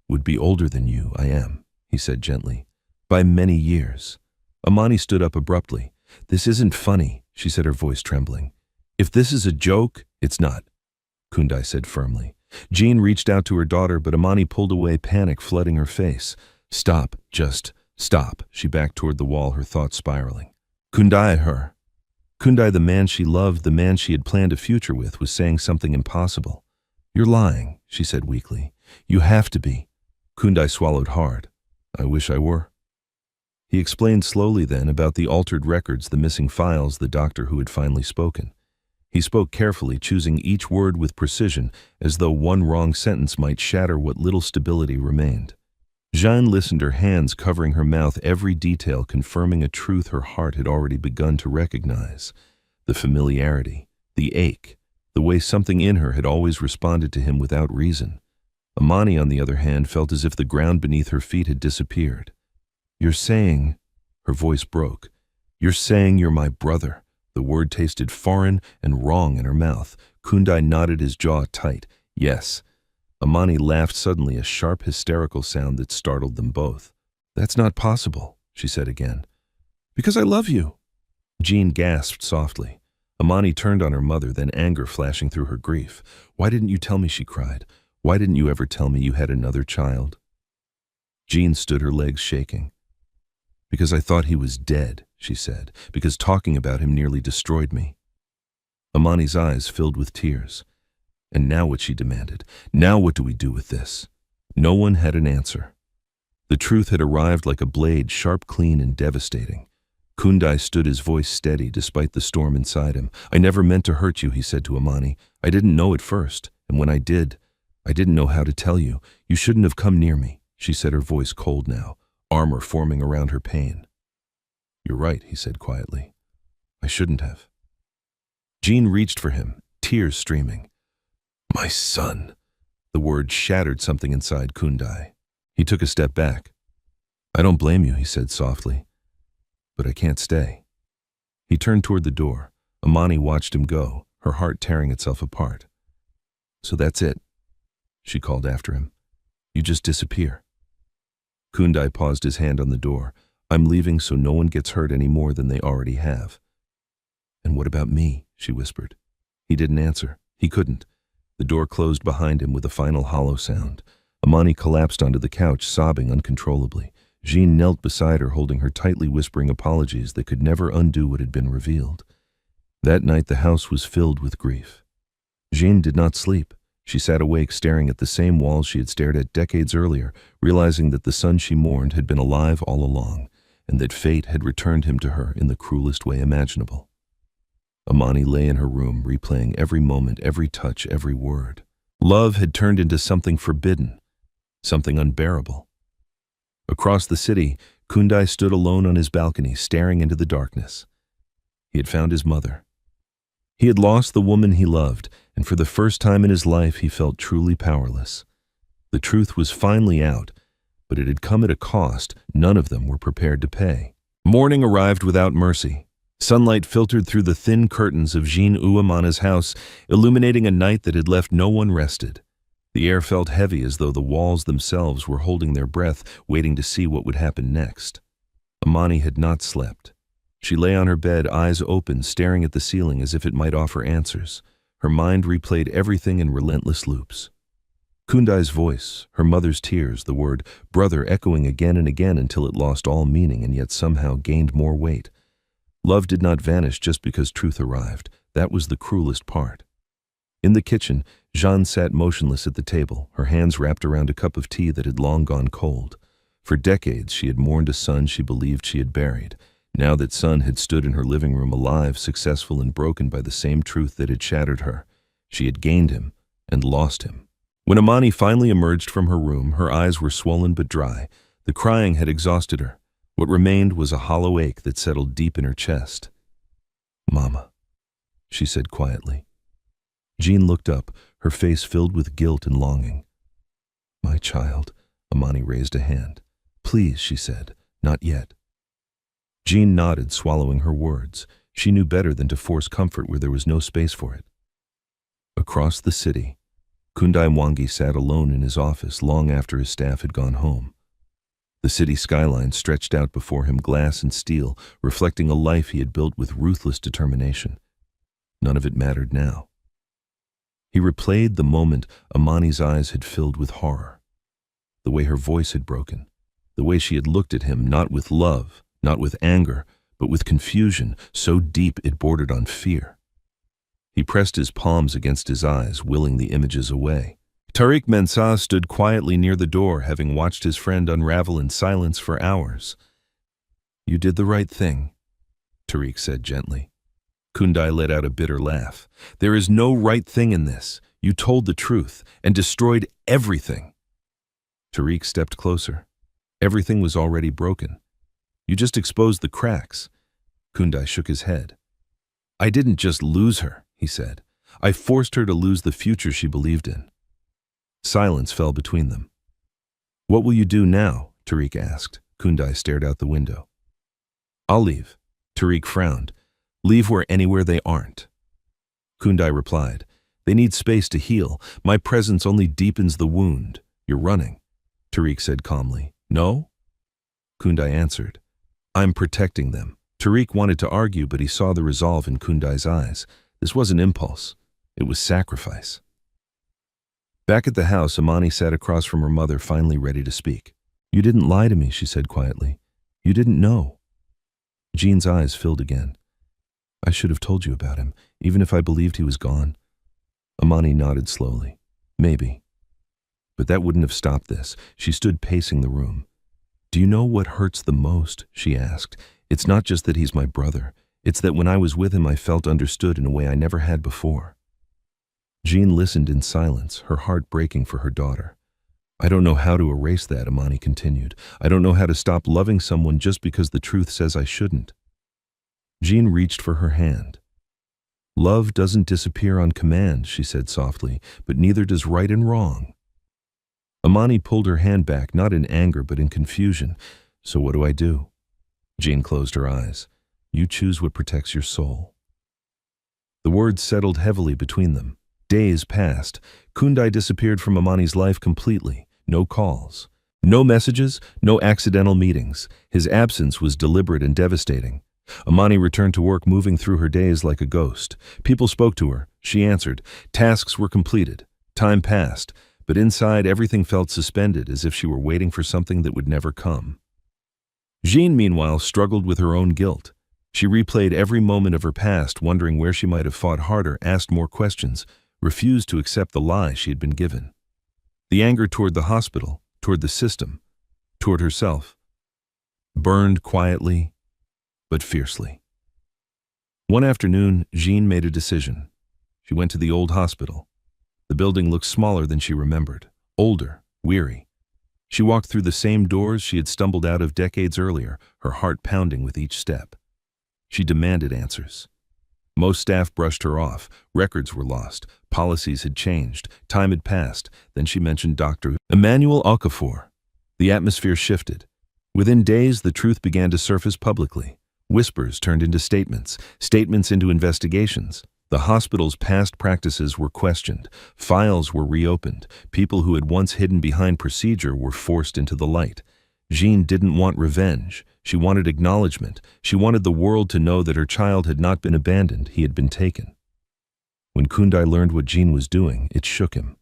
would be older than you, I am," he said gently. "By many years." Amani stood up abruptly. "This isn't funny," she said, her voice trembling. "If this is a joke, it's not," Kundai said firmly. Jean reached out to her daughter, but Amani pulled away, panic flooding her face. "Stop, just stop." She backed toward the wall, her thoughts spiraling. Kundai, the man she loved, the man she had planned a future with, was saying something impossible. "You're lying," she said weakly. "You have to be." Kundai swallowed hard. "I wish I were." He explained slowly then about the altered records, the missing files, the doctor who had finally spoken. He spoke carefully, choosing each word with precision, as though one wrong sentence might shatter what little stability remained. Jeanne listened, her hands covering her mouth, every detail confirming a truth her heart had already begun to recognize. The familiarity, the ache, the way something in her had always responded to him without reason. Amani, on the other hand, felt as if the ground beneath her feet had disappeared. "You're saying," her voice broke, "you're saying you're my brother." The word tasted foreign and wrong in her mouth. Kundai nodded, his jaw tight. "Yes." Amani laughed suddenly, a sharp, hysterical sound that startled them both. "That's not possible," she said again. "Because I love you." Jean gasped softly. Amani turned on her mother, then anger flashing through her grief. "Why didn't you tell me?" she cried. "Why didn't you ever tell me you had another child?" Jean stood, her legs shaking. "Because I thought he was dead," she said. "Because talking about him nearly destroyed me." Amani's eyes filled with tears. "And now what?" she demanded. "Now what do we do with this?" No one had an answer. The truth had arrived like a blade, sharp, clean, and devastating. Kundai stood, his voice steady despite the storm inside him. I never meant to hurt you, he said to Amani. I didn't know at first, and when I did, I didn't know how to tell you. You shouldn't have come near me, she said, her voice cold now, armor forming around her pain. You're right, he said quietly. I shouldn't have. Jean reached for him, tears streaming. My son. The word shattered something inside Kundai. He took a step back. I don't blame you, he said softly. But I can't stay. He turned toward the door. Amani watched him go, her heart tearing itself apart. So that's it, she called after him. You just disappear. Kundai paused, his hand on the door. I'm leaving so no one gets hurt any more than they already have. And what about me? She whispered. He didn't answer. He couldn't. The door closed behind him with a final hollow sound. Amani collapsed onto the couch, sobbing uncontrollably. Jean knelt beside her, holding her tightly, whispering apologies that could never undo what had been revealed. That night the house was filled with grief. Jean did not sleep. She sat awake, staring at the same walls she had stared at decades earlier, realizing that the son she mourned had been alive all along, and that fate had returned him to her in the cruelest way imaginable. Amani lay in her room, replaying every moment, every touch, every word. Love had turned into something forbidden, something unbearable. Across the city, Kundai stood alone on his balcony, staring into the darkness. He had found his mother. He had lost the woman he loved, and for the first time in his life he felt truly powerless. The truth was finally out, but it had come at a cost none of them were prepared to pay. Morning arrived without mercy. Sunlight filtered through the thin curtains of Jean Uemana's house, illuminating a night that had left no one rested. The air felt heavy, as though the walls themselves were holding their breath, waiting to see what would happen next. Amani had not slept. She lay on her bed, eyes open, staring at the ceiling as if it might offer answers. Her mind replayed everything in relentless loops. Kundai's voice, her mother's tears, the word brother echoing again and again until it lost all meaning and yet somehow gained more weight. Love did not vanish just because truth arrived. That was the cruelest part. In the kitchen, Jeanne sat motionless at the table, her hands wrapped around a cup of tea that had long gone cold. For decades she had mourned a son she believed she had buried. Now that son had stood in her living room, alive, successful, and broken by the same truth that had shattered her. She had gained him and lost him. When Amani finally emerged from her room, her eyes were swollen but dry. The crying had exhausted her. What remained was a hollow ache that settled deep in her chest. Mama, she said quietly. Jean looked up, her face filled with guilt and longing. My child, Amani raised a hand. Please, she said, not yet. Jean nodded, swallowing her words. She knew better than to force comfort where there was no space for it. Across the city, Kundai Mwangi sat alone in his office long after his staff had gone home. The city skyline stretched out before him, glass and steel, reflecting a life he had built with ruthless determination. None of it mattered now. He replayed the moment Amani's eyes had filled with horror, the way her voice had broken, the way she had looked at him, not with love, not with anger, but with confusion so deep it bordered on fear. He pressed his palms against his eyes, willing the images away. Tariq Mensah stood quietly near the door, having watched his friend unravel in silence for hours. You did the right thing, Tariq said gently. Kundai let out a bitter laugh. There is no right thing in this. You told the truth and destroyed everything. Tariq stepped closer. Everything was already broken. You just exposed the cracks. Kundai shook his head. I didn't just lose her, he said. I forced her to lose the future she believed in. Silence fell between them. What will you do now? Tariq asked. Kundai stared out the window. I'll leave. Tariq frowned. Leave anywhere they aren't. Kundai replied. They need space to heal. My presence only deepens the wound. You're running. Tariq said calmly. No? Kundai answered. I'm protecting them. Tariq wanted to argue, but he saw the resolve in Kundai's eyes. This wasn't impulse. It was sacrifice. Back at the house, Amani sat across from her mother, finally ready to speak. You didn't lie to me, she said quietly. You didn't know. Jean's eyes filled again. I should have told you about him, even if I believed he was gone. Amani nodded slowly. Maybe. But that wouldn't have stopped this. She stood pacing the room. Do you know what hurts the most? She asked. It's not just that he's my brother. It's that when I was with him I felt understood in a way I never had before." Jean listened in silence, her heart breaking for her daughter. "I don't know how to erase that," Amani continued. "I don't know how to stop loving someone just because the truth says I shouldn't." Jean reached for her hand. "Love doesn't disappear on command," she said softly, "but neither does right and wrong." Amani pulled her hand back, not in anger but in confusion. "So what do I do?" Jean closed her eyes. "You choose what protects your soul." The words settled heavily between them. Days passed. Kundai disappeared from Amani's life completely. No calls. No messages, no accidental meetings. His absence was deliberate and devastating. Amani returned to work, moving through her days like a ghost. People spoke to her. She answered. Tasks were completed. Time passed. But inside, everything felt suspended, as if she were waiting for something that would never come. Jean, meanwhile, struggled with her own guilt. She replayed every moment of her past, wondering where she might have fought harder, asked more questions, refused to accept the lie she had been given. The anger toward the hospital, toward the system, toward herself, burned quietly but fiercely. One afternoon, Jean made a decision. She went to the old hospital. The building looked smaller than she remembered, older, weary. She walked through the same doors she had stumbled out of decades earlier, her heart pounding with each step. She demanded answers. Most staff brushed her off. Records were lost. Policies had changed. Time had passed. Then she mentioned Dr. Emmanuel Okafor. The atmosphere shifted. Within days, the truth began to surface publicly. Whispers turned into statements, statements into investigations. The hospital's past practices were questioned. Files were reopened. People who had once hidden behind procedure were forced into the light. Jean didn't want revenge. She wanted acknowledgement. She wanted the world to know that her child had not been abandoned, he had been taken. When Kundai learned what Jean was doing, it shook him.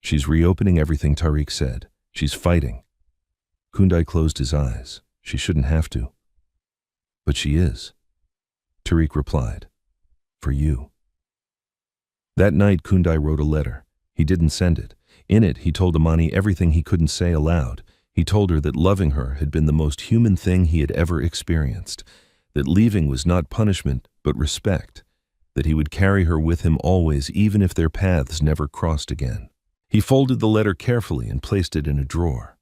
"She's reopening everything," Tariq said. "She's fighting." Kundai closed his eyes. "She shouldn't have to." "But she is," Tariq replied. "For you." That night, Kundai wrote a letter. He didn't send it. In it, he told Amani everything he couldn't say aloud. He told her that loving her had been the most human thing he had ever experienced, that leaving was not punishment, but respect, that he would carry her with him always, even if their paths never crossed again. He folded the letter carefully and placed it in a drawer.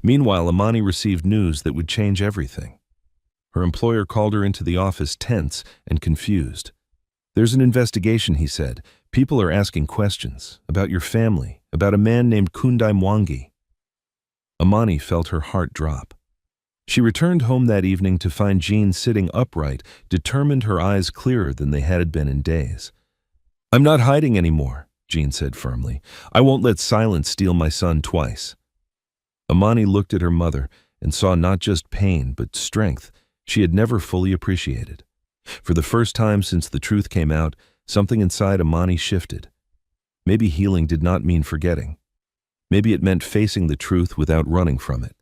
Meanwhile, Amani received news that would change everything. Her employer called her into the office, tense and confused. "There's an investigation," he said. "People are asking questions about your family, about a man named Kundai Mwangi." Amani felt her heart drop. She returned home that evening to find Jean sitting upright, determined, her eyes clearer than they had been in days. "I'm not hiding anymore," Jean said firmly. "I won't let silence steal my son twice." Amani looked at her mother and saw not just pain, but strength she had never fully appreciated. For the first time since the truth came out, something inside Amani shifted. Maybe healing did not mean forgetting. Maybe it meant facing the truth without running from it.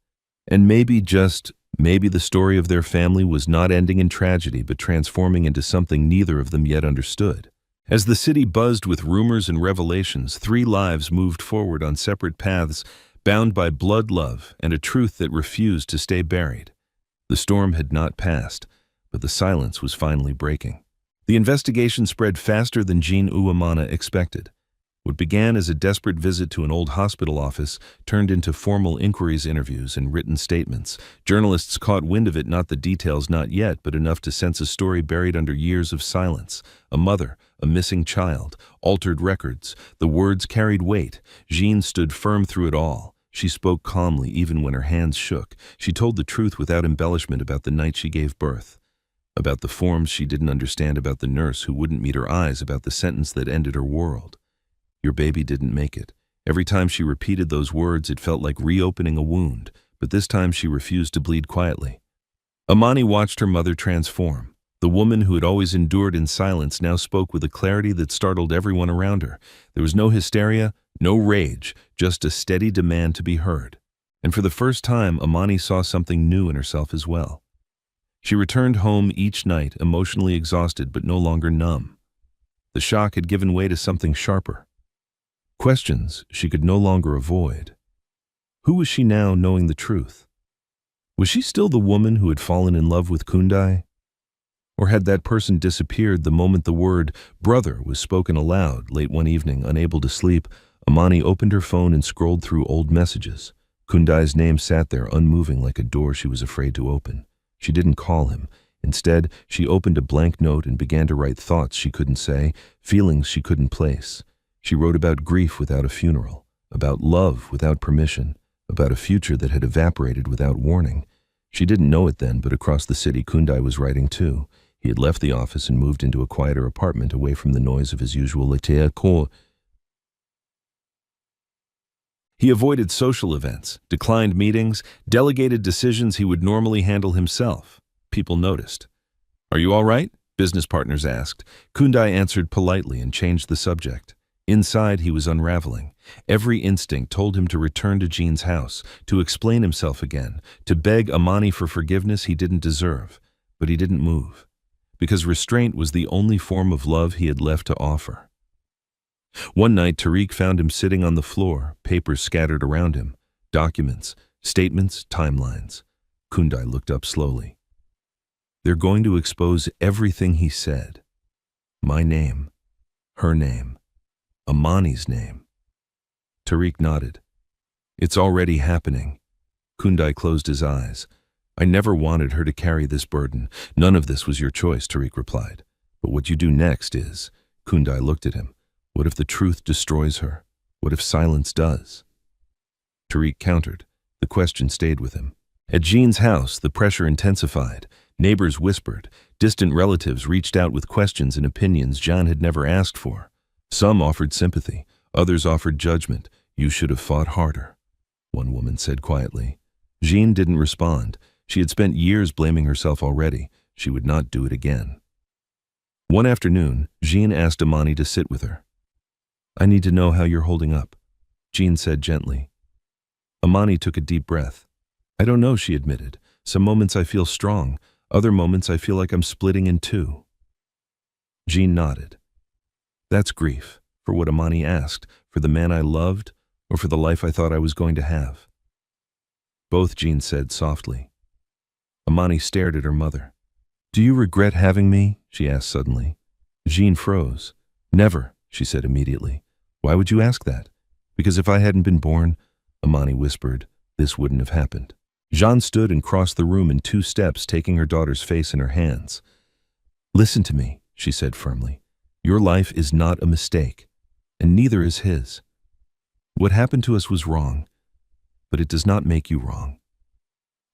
And maybe, just maybe, the story of their family was not ending in tragedy but transforming into something neither of them yet understood. As the city buzzed with rumors and revelations, 3 lives moved forward on separate paths, bound by blood, love, and a truth that refused to stay buried. The storm had not passed, but the silence was finally breaking. The investigation spread faster than Jean Uwamana expected. What began as a desperate visit to an old hospital office turned into formal inquiries, interviews, and written statements. Journalists caught wind of it, not the details, not yet, but enough to sense a story buried under years of silence. A mother, a missing child, altered records. The words carried weight. Jean stood firm through it all. She spoke calmly, even when her hands shook. She told the truth without embellishment about the night she gave birth, about the forms she didn't understand, about the nurse who wouldn't meet her eyes, about the sentence that ended her world. Your baby didn't make it. Every time she repeated those words, it felt like reopening a wound, but this time she refused to bleed quietly. Amani watched her mother transform. The woman who had always endured in silence now spoke with a clarity that startled everyone around her. There was no hysteria, no rage, just a steady demand to be heard. And for the first time, Amani saw something new in herself as well. She returned home each night, emotionally exhausted but no longer numb. The shock had given way to something sharper. Questions she could no longer avoid. Who was she now, knowing the truth? Was she still the woman who had fallen in love with Kundai? Or had that person disappeared the moment the word brother was spoken aloud? Late one evening, unable to sleep, Amani opened her phone and scrolled through old messages. Kundai's name sat there unmoving like a door she was afraid to open. She didn't call him. Instead, she opened a blank note and began to write thoughts she couldn't say, feelings she couldn't place. She wrote about grief without a funeral, about love without permission, about a future that had evaporated without warning. She didn't know it then, but across the city, Kundai was writing too. He had left the office and moved into a quieter apartment away from the noise of his usual latte. He avoided social events, declined meetings, delegated decisions he would normally handle himself. People noticed. "Are you all right?" business partners asked. Kundai answered politely and changed the subject. Inside, he was unraveling. Every instinct told him to return to Jean's house, to explain himself again, to beg Amani for forgiveness he didn't deserve. But he didn't move, because restraint was the only form of love he had left to offer. One night, Tariq found him sitting on the floor, papers scattered around him, documents, statements, timelines. Kundai looked up slowly. "They're going to expose everything he said. My name, her name, Amani's name." Tariq nodded. "It's already happening." Kundai closed his eyes. "I never wanted her to carry this burden. None of this was your choice," Tariq replied. "But what you do next is..." Kundai looked at him. "What if the truth destroys her? What if silence does?" Tariq countered. The question stayed with him. At Jean's house, the pressure intensified. Neighbors whispered. Distant relatives reached out with questions and opinions Jean had never asked for. Some offered sympathy. Others offered judgment. "You should have fought harder," one woman said quietly. Jean didn't respond. She had spent years blaming herself already. She would not do it again. One afternoon, Jean asked Amani to sit with her. "I need to know how you're holding up," Jean said gently. Amani took a deep breath. "I don't know," she admitted. "Some moments I feel strong. Other moments I feel like I'm splitting in two." Jean nodded. "That's grief, for what Amani asked, for the man I loved, or for the life I thought I was going to have?" "Both," Jean said softly. Amani stared at her mother. "Do you regret having me?" she asked suddenly. Jean froze. "Never," she said immediately. "Why would you ask that?" "Because if I hadn't been born," Amani whispered, "this wouldn't have happened." Jean stood and crossed the room in 2 steps, taking her daughter's face in her hands. "Listen to me," she said firmly. "Your life is not a mistake, and neither is his. What happened to us was wrong, but it does not make you wrong."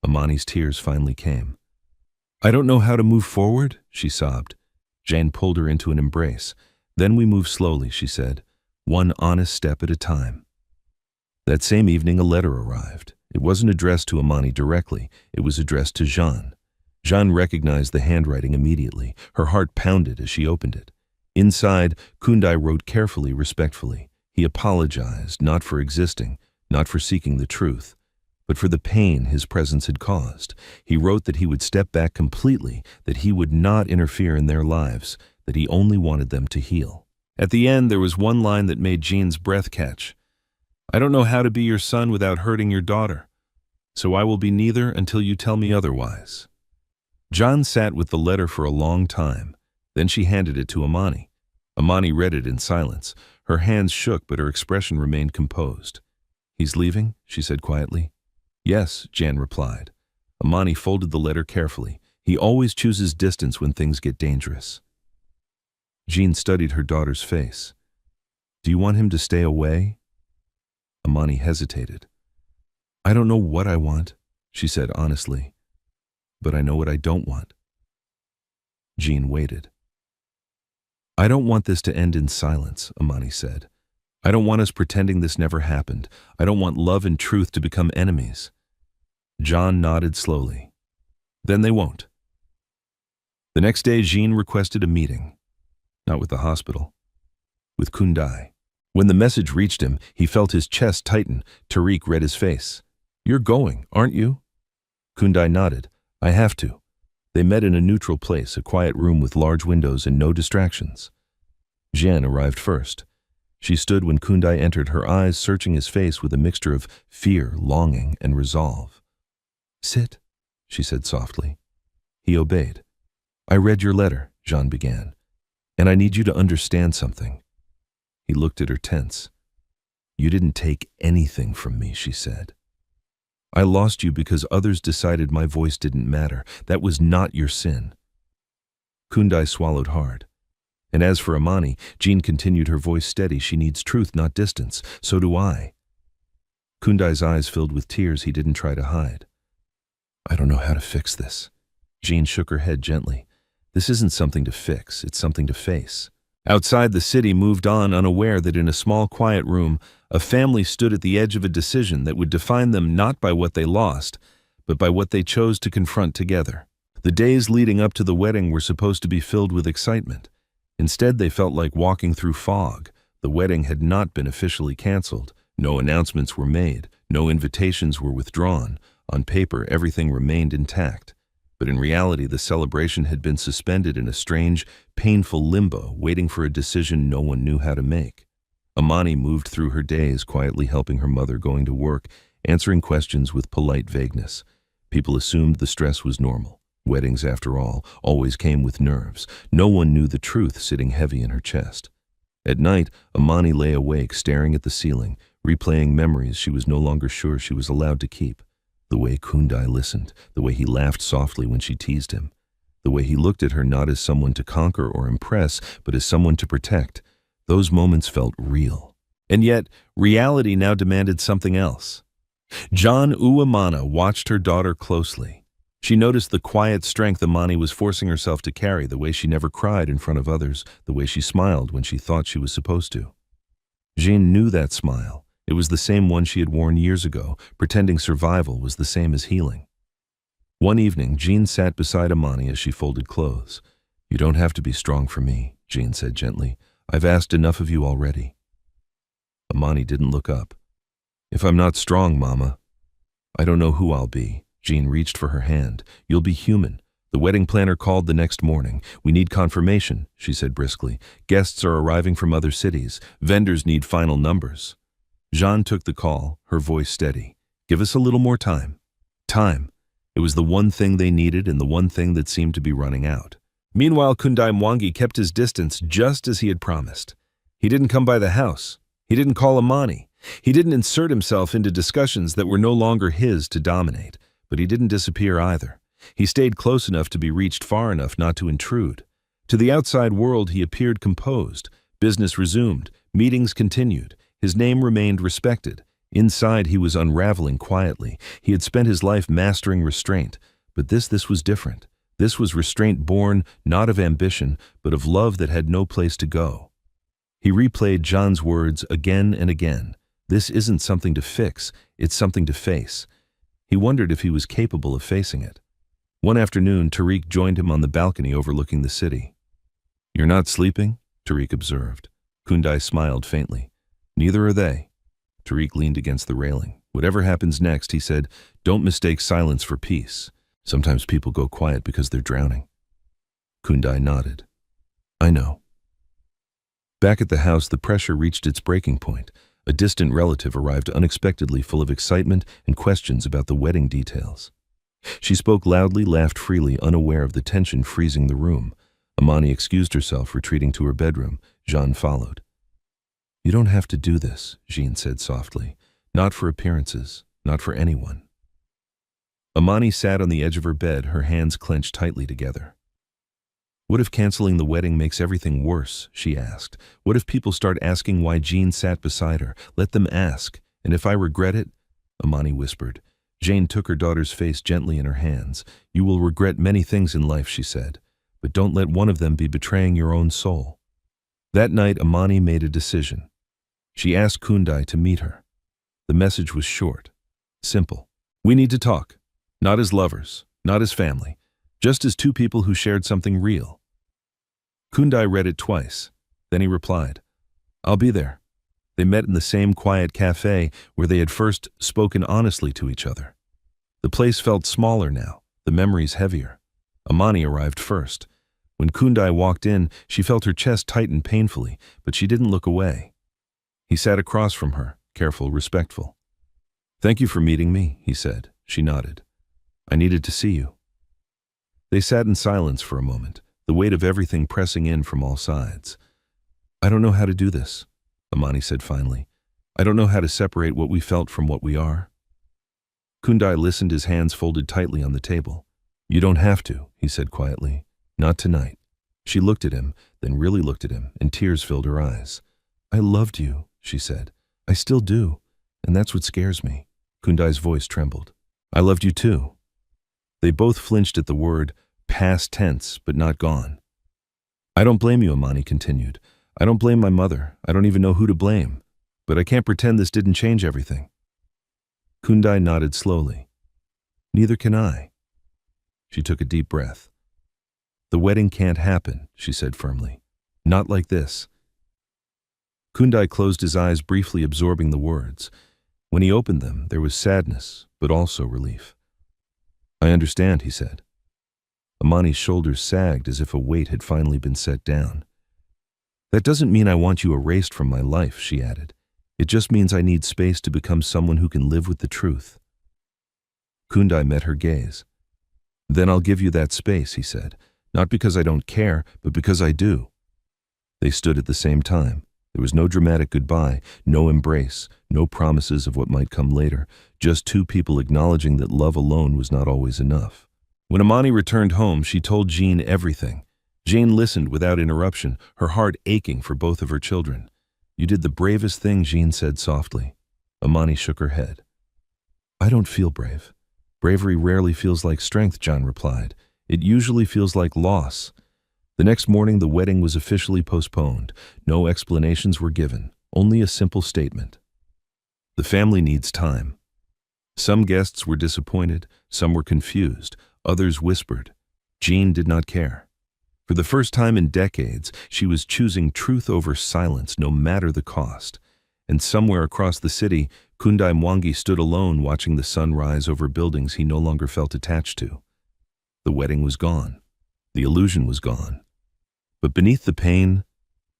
Amani's tears finally came. "I don't know how to move forward," she sobbed. Jean pulled her into an embrace. "Then we move slowly," she said, "one honest step at a time." That same evening, a letter arrived. It wasn't addressed to Amani directly. It was addressed to Jean. Jean recognized the handwriting immediately. Her heart pounded as she opened it. Inside, Kundai wrote carefully, respectfully. He apologized, not for existing, not for seeking the truth, but for the pain his presence had caused. He wrote that he would step back completely, that he would not interfere in their lives, that he only wanted them to heal. At the end, there was one line that made Jean's breath catch. "I don't know how to be your son without hurting your daughter, so I will be neither until you tell me otherwise." Jean sat with the letter for a long time. Then she handed it to Amani. Amani read it in silence. Her hands shook, but her expression remained composed. "He's leaving?" she said quietly. "Yes," Jan replied. Amani folded the letter carefully. "He always chooses distance when things get dangerous." Jean studied her daughter's face. "Do you want him to stay away?" Amani hesitated. "I don't know what I want," she said honestly, "but I know what I don't want." Jean waited. "I don't want this to end in silence," Amani said. "I don't want us pretending this never happened. I don't want love and truth to become enemies." John nodded slowly. "Then they won't." The next day, Jean requested a meeting. Not with the hospital, with Kundai. When the message reached him, he felt his chest tighten. Tariq read his face. "You're going, aren't you?" Kundai nodded. "I have to." They met in a neutral place, a quiet room with large windows and no distractions. Jeanne arrived first. She stood when Kundai entered, her eyes searching his face with a mixture of fear, longing, and resolve. "Sit," she said softly. He obeyed. I read your letter, Jean began, and I need you to understand something. He looked at her tense. You didn't take anything from me, she said. I lost you because others decided my voice didn't matter. That was not your sin. Kundai swallowed hard. And as for Amani, Jean continued, her voice steady. She needs truth, not distance. So do I. Kundai's eyes filled with tears he didn't try to hide. I don't know how to fix this. Jean shook her head gently. This isn't something to fix, it's something to face. Outside, the city moved on, unaware that in a small, quiet room, a family stood at the edge of a decision that would define them not by what they lost, but by what they chose to confront together. The days leading up to the wedding were supposed to be filled with excitement. Instead, they felt like walking through fog. The wedding had not been officially canceled. No announcements were made. No invitations were withdrawn. On paper, everything remained intact. But in reality, the celebration had been suspended in a strange, painful limbo, waiting for a decision no one knew how to make. Amani moved through her days, quietly helping her mother, going to work, answering questions with polite vagueness. People assumed the stress was normal. Weddings, after all, always came with nerves. No one knew the truth sitting heavy in her chest. At night, Amani lay awake, staring at the ceiling, replaying memories she was no longer sure she was allowed to keep. The way Kundai listened, the way he laughed softly when she teased him, the way he looked at her not as someone to conquer or impress, but as someone to protect. Those moments felt real. And yet, reality now demanded something else. John Uwamana watched her daughter closely. She noticed the quiet strength Amani was forcing herself to carry, the way she never cried in front of others, the way she smiled when she thought she was supposed to. Jean knew that smile. It was the same one she had worn years ago, pretending survival was the same as healing. One evening, Jean sat beside Amani as she folded clothes. You don't have to be strong for me, Jean said gently. I've asked enough of you already. Amani didn't look up. If I'm not strong, Mama, I don't know who I'll be. Jean reached for her hand. You'll be human. The wedding planner called the next morning. We need confirmation, she said briskly. Guests are arriving from other cities. Vendors need final numbers. Jean took the call, her voice steady. Give us a little more time. Time. It was the one thing they needed and the one thing that seemed to be running out. Meanwhile, Kundai Mwangi kept his distance just as he had promised. He didn't come by the house. He didn't call Amani. He didn't insert himself into discussions that were no longer his to dominate. But he didn't disappear either. He stayed close enough to be reached far enough not to intrude. To the outside world, he appeared composed. Business resumed. Meetings continued. His name remained respected. Inside, he was unraveling quietly. He had spent his life mastering restraint. But this was different. This was restraint born not of ambition, but of love that had no place to go. He replayed John's words again and again. This isn't something to fix, it's something to face. He wondered if he was capable of facing it. One afternoon, Tariq joined him on the balcony overlooking the city. You're not sleeping? Tariq observed. Kundai smiled faintly. Neither are they. Tariq leaned against the railing. Whatever happens next, he said, don't mistake silence for peace. Sometimes people go quiet because they're drowning. Kundai nodded. I know. Back at the house, the pressure reached its breaking point. A distant relative arrived unexpectedly, full of excitement and questions about the wedding details. She spoke loudly, laughed freely, unaware of the tension freezing the room. Amani excused herself, retreating to her bedroom. Jean followed. You don't have to do this, Jean said softly. Not for appearances, not for anyone. Amani sat on the edge of her bed, her hands clenched tightly together. What if canceling the wedding makes everything worse, she asked. What if people start asking why Jean sat beside her? Let them ask. And if I regret it? Amani whispered. Jane took her daughter's face gently in her hands. You will regret many things in life, she said, but don't let one of them be betraying your own soul. That night, Amani made a decision. She asked Kundai to meet her. The message was short, simple. We need to talk, not as lovers, not as family, just as two people who shared something real. Kundai read it twice. Then he replied, I'll be there. They met in the same quiet cafe where they had first spoken honestly to each other. The place felt smaller now, the memories heavier. Amani arrived first. When Kundai walked in, she felt her chest tighten painfully, but she didn't look away. He sat across from her, careful, respectful. Thank you for meeting me, he said. She nodded. I needed to see you. They sat in silence for a moment, the weight of everything pressing in from all sides. I don't know how to do this, Amani said finally. I don't know how to separate what we felt from what we are. Kundai listened, his hands folded tightly on the table. You don't have to, he said quietly. Not tonight. She looked at him, then really looked at him, and tears filled her eyes. I loved you, she said. I still do, and that's what scares me. Kundai's voice trembled. I loved you too. They both flinched at the word, past tense, but not gone. I don't blame you, Amani continued. I don't blame my mother. I don't even know who to blame. But I can't pretend this didn't change everything. Kundai nodded slowly. Neither can I. She took a deep breath. The wedding can't happen, she said firmly. Not like this. Kundai closed his eyes, briefly absorbing the words. When he opened them, there was sadness, but also relief. I understand, he said. Amani's shoulders sagged as if a weight had finally been set down. That doesn't mean I want you erased from my life, she added. It just means I need space to become someone who can live with the truth. Kundai met her gaze. Then I'll give you that space, he said. Not because I don't care, but because I do. They stood at the same time. There was no dramatic goodbye, no embrace, no promises of what might come later, just two people acknowledging that love alone was not always enough. When Amani returned home, she told Jean everything. Jean listened without interruption, her heart aching for both of her children. You did the bravest thing, Jean said softly. Amani shook her head. I don't feel brave. Bravery rarely feels like strength, John replied. It usually feels like loss. The next morning, the wedding was officially postponed. No explanations were given, only a simple statement. The family needs time. Some guests were disappointed, some were confused, others whispered. Jean did not care. For the first time in decades, she was choosing truth over silence, no matter the cost. And somewhere across the city, Kundai Mwangi stood alone, watching the sun rise over buildings he no longer felt attached to. The wedding was gone. The illusion was gone. But beneath the pain,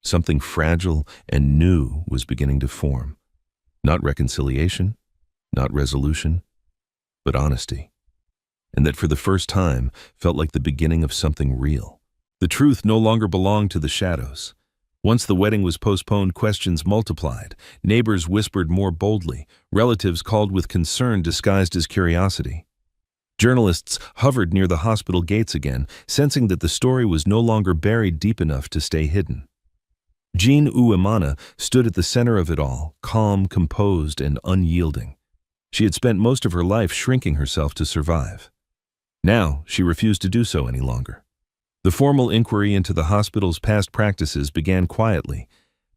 something fragile and new was beginning to form. Not reconciliation, not resolution, but honesty. And that for the first time felt like the beginning of something real. The truth no longer belonged to the shadows. Once the wedding was postponed, questions multiplied. Neighbors whispered more boldly. Relatives called with concern disguised as curiosity. Journalists hovered near the hospital gates again, sensing that the story was no longer buried deep enough to stay hidden. Jean Uemana stood at the center of it all, calm, composed, and unyielding. She had spent most of her life shrinking herself to survive. Now, she refused to do so any longer. The formal inquiry into the hospital's past practices began quietly,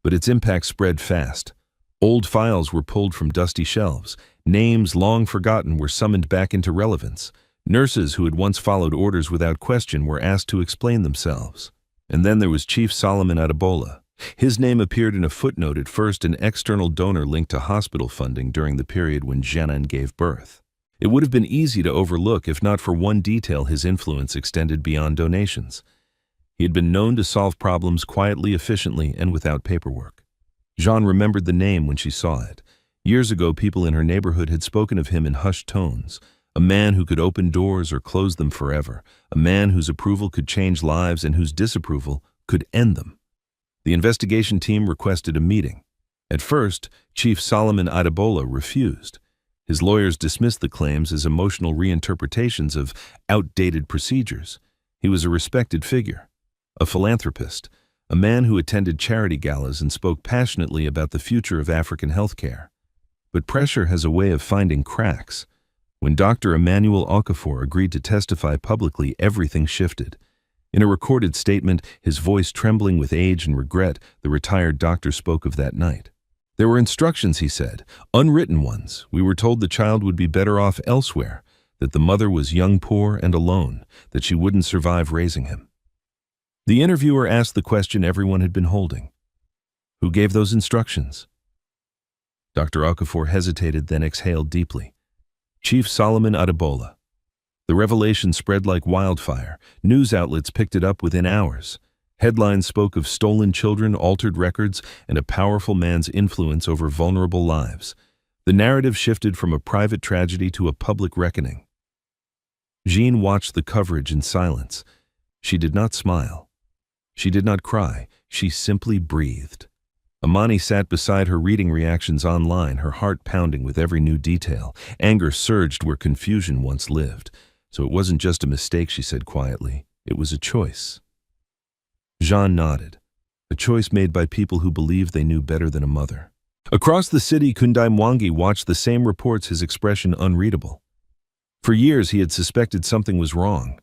but its impact spread fast. Old files were pulled from dusty shelves. Names long forgotten were summoned back into relevance. Nurses who had once followed orders without question were asked to explain themselves. And then there was Chief Solomon Adebola. His name appeared in a footnote, at first an external donor linked to hospital funding during the period when Janan gave birth. It would have been easy to overlook if not for one detail: his influence extended beyond donations. He had been known to solve problems quietly, efficiently, and without paperwork. Jean remembered the name when she saw it. Years ago, people in her neighborhood had spoken of him in hushed tones. A man who could open doors or close them forever. A man whose approval could change lives and whose disapproval could end them. The investigation team requested a meeting. At first, Chief Solomon Adebola refused. His lawyers dismissed the claims as emotional reinterpretations of outdated procedures. He was a respected figure, a philanthropist, a man who attended charity galas and spoke passionately about the future of African healthcare. But pressure has a way of finding cracks. When Dr. Emmanuel Okafor agreed to testify publicly, everything shifted. In a recorded statement, his voice trembling with age and regret, the retired doctor spoke of that night. There were instructions, he said, unwritten ones. We were told the child would be better off elsewhere, that the mother was young, poor, and alone, that she wouldn't survive raising him. The interviewer asked the question everyone had been holding. Who gave those instructions? Dr. Okafor hesitated, then exhaled deeply. Chief Solomon Adebola. The revelation spread like wildfire. News outlets picked it up within hours. Headlines spoke of stolen children, altered records, and a powerful man's influence over vulnerable lives. The narrative shifted from a private tragedy to a public reckoning. Jean watched the coverage in silence. She did not smile. She did not cry. She simply breathed. Amani sat beside her, reading reactions online, her heart pounding with every new detail. Anger surged where confusion once lived. So it wasn't just a mistake, she said quietly. It was a choice. Jean nodded. A choice made by people who believed they knew better than a mother. Across the city, Kundai Mwangi watched the same reports, his expression unreadable. For years he had suspected something was wrong.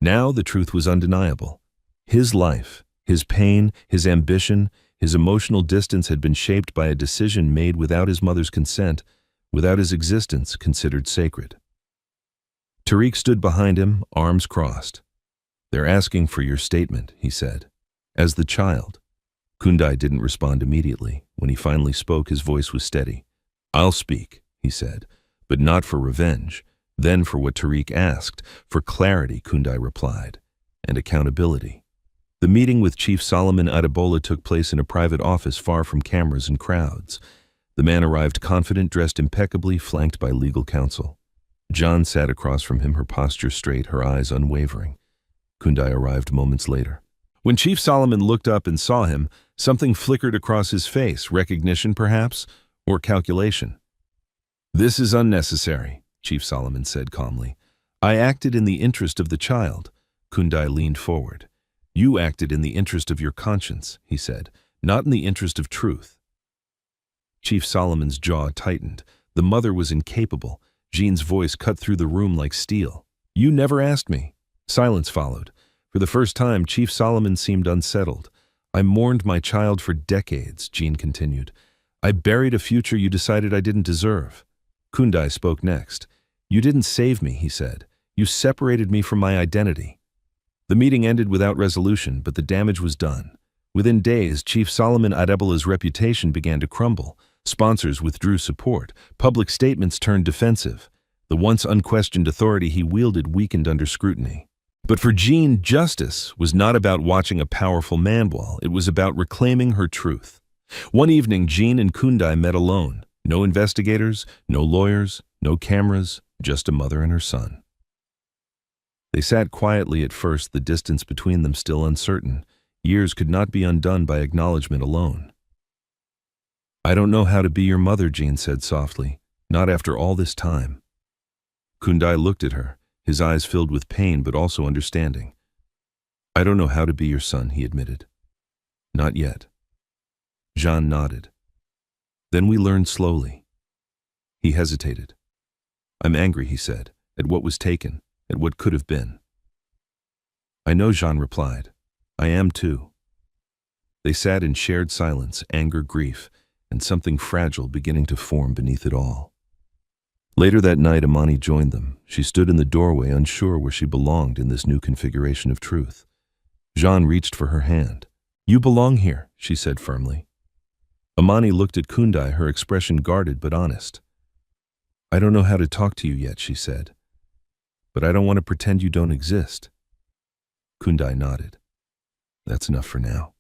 Now the truth was undeniable. His life, his pain, his ambition, his emotional distance had been shaped by a decision made without his mother's consent, without his existence considered sacred. Tariq stood behind him, arms crossed. "They're asking for your statement," he said. As the child. Kundai didn't respond immediately. When he finally spoke, his voice was steady. "I'll speak," he said, "but not for revenge. Then for what Tariq asked, for clarity," Kundai replied, "and accountability." The meeting with Chief Solomon Adebola took place in a private office far from cameras and crowds. The man arrived confident, dressed impeccably, flanked by legal counsel. John sat across from him, her posture straight, her eyes unwavering. Kundai arrived moments later. When Chief Solomon looked up and saw him, something flickered across his face, recognition perhaps, or calculation. "This is unnecessary," Chief Solomon said calmly. "I acted in the interest of the child." Kundai leaned forward. "You acted in the interest of your conscience," he said, "not in the interest of truth." Chief Solomon's jaw tightened. The mother was incapable. Jean's voice cut through the room like steel. "You never asked me." Silence followed. For the first time, Chief Solomon seemed unsettled. "I mourned my child for decades," Jean continued. "I buried a future you decided I didn't deserve." Kundai spoke next. "You didn't save me," he said. "You separated me from my identity." The meeting ended without resolution, but the damage was done. Within days, Chief Solomon Adebola's reputation began to crumble. Sponsors withdrew support. Public statements turned defensive. The once unquestioned authority he wielded weakened under scrutiny. But for Jean, justice was not about watching a powerful man wall. It was about reclaiming her truth. One evening, Jean and Kundai met alone. No investigators, no lawyers, no cameras, just a mother and her son. They sat quietly at first, the distance between them still uncertain. Years could not be undone by acknowledgement alone. "I don't know how to be your mother," Jean said softly. "Not after all this time." Kundai looked at her, his eyes filled with pain but also understanding. "I don't know how to be your son," he admitted. "Not yet." Jean nodded. "Then we learned slowly." He hesitated. "I'm angry," he said, "at what was taken, at what could have been." "I know," Jean replied. "I am too." They sat in shared silence, anger, grief, and something fragile beginning to form beneath it all. Later that night, Amani joined them. She stood in the doorway, unsure where she belonged in this new configuration of truth. Jean reached for her hand. "You belong here," she said firmly. Amani looked at Kundai, her expression guarded but honest. "I don't know how to talk to you yet," she said. "But I don't want to pretend you don't exist." Kundai nodded. "That's enough for now."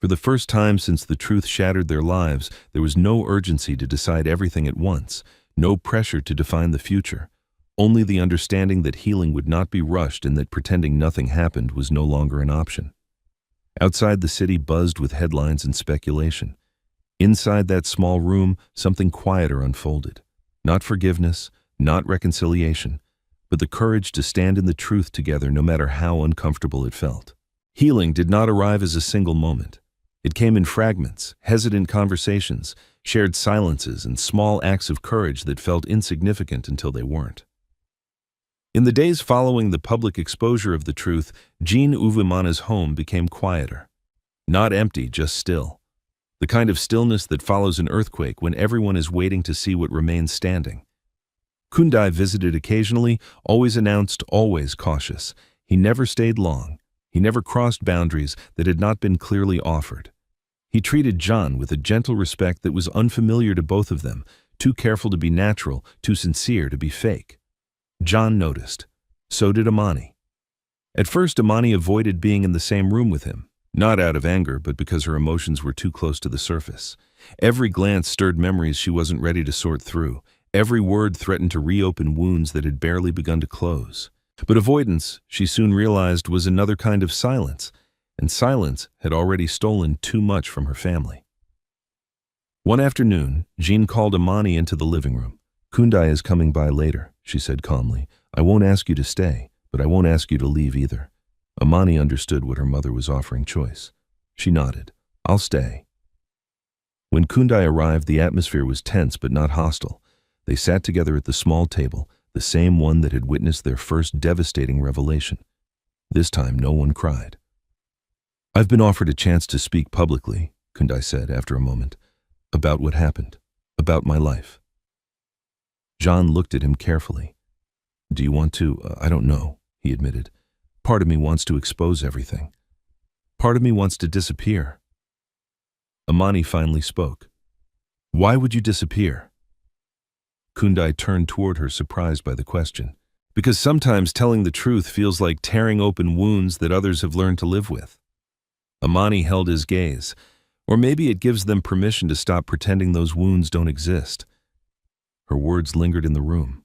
For the first time since the truth shattered their lives, there was no urgency to decide everything at once, no pressure to define the future, only the understanding that healing would not be rushed and that pretending nothing happened was no longer an option. Outside, the city buzzed with headlines and speculation. Inside that small room, something quieter unfolded. Not forgiveness, not reconciliation, but the courage to stand in the truth together no matter how uncomfortable it felt. Healing did not arrive as a single moment. It came in fragments, hesitant conversations, shared silences, and small acts of courage that felt insignificant until they weren't. In the days following the public exposure of the truth, Jean Uvumana's home became quieter. Not empty, just still. The kind of stillness that follows an earthquake when everyone is waiting to see what remains standing. Kundai visited occasionally, always announced, always cautious. He never stayed long. He never crossed boundaries that had not been clearly offered. He treated John with a gentle respect that was unfamiliar to both of them, too careful to be natural, too sincere to be fake. John noticed. So did Amani. At first, Amani avoided being in the same room with him, not out of anger, but because her emotions were too close to the surface. Every glance stirred memories she wasn't ready to sort through. Every word threatened to reopen wounds that had barely begun to close. But avoidance, she soon realized, was another kind of silence, and silence had already stolen too much from her family. One afternoon, Jean called Amani into the living room. "Kundai is coming by later," she said calmly. "I won't ask you to stay, but I won't ask you to leave either." Amani understood what her mother was offering choice. She nodded. "I'll stay." When Kundai arrived, the atmosphere was tense but not hostile. They sat together at the small table, the same one that had witnessed their first devastating revelation. This time, no one cried. "I've been offered a chance to speak publicly," Kundai said after a moment, "about what happened, about my life." Jean looked at him carefully. "Do you want to? I don't know," he admitted. "Part of me wants to expose everything. Part of me wants to disappear." Amani finally spoke. "Why would you disappear?" Kundai turned toward her, surprised by the question. "Because sometimes telling the truth feels like tearing open wounds that others have learned to live with." Amani held his gaze. "Or maybe it gives them permission to stop pretending those wounds don't exist." Her words lingered in the room.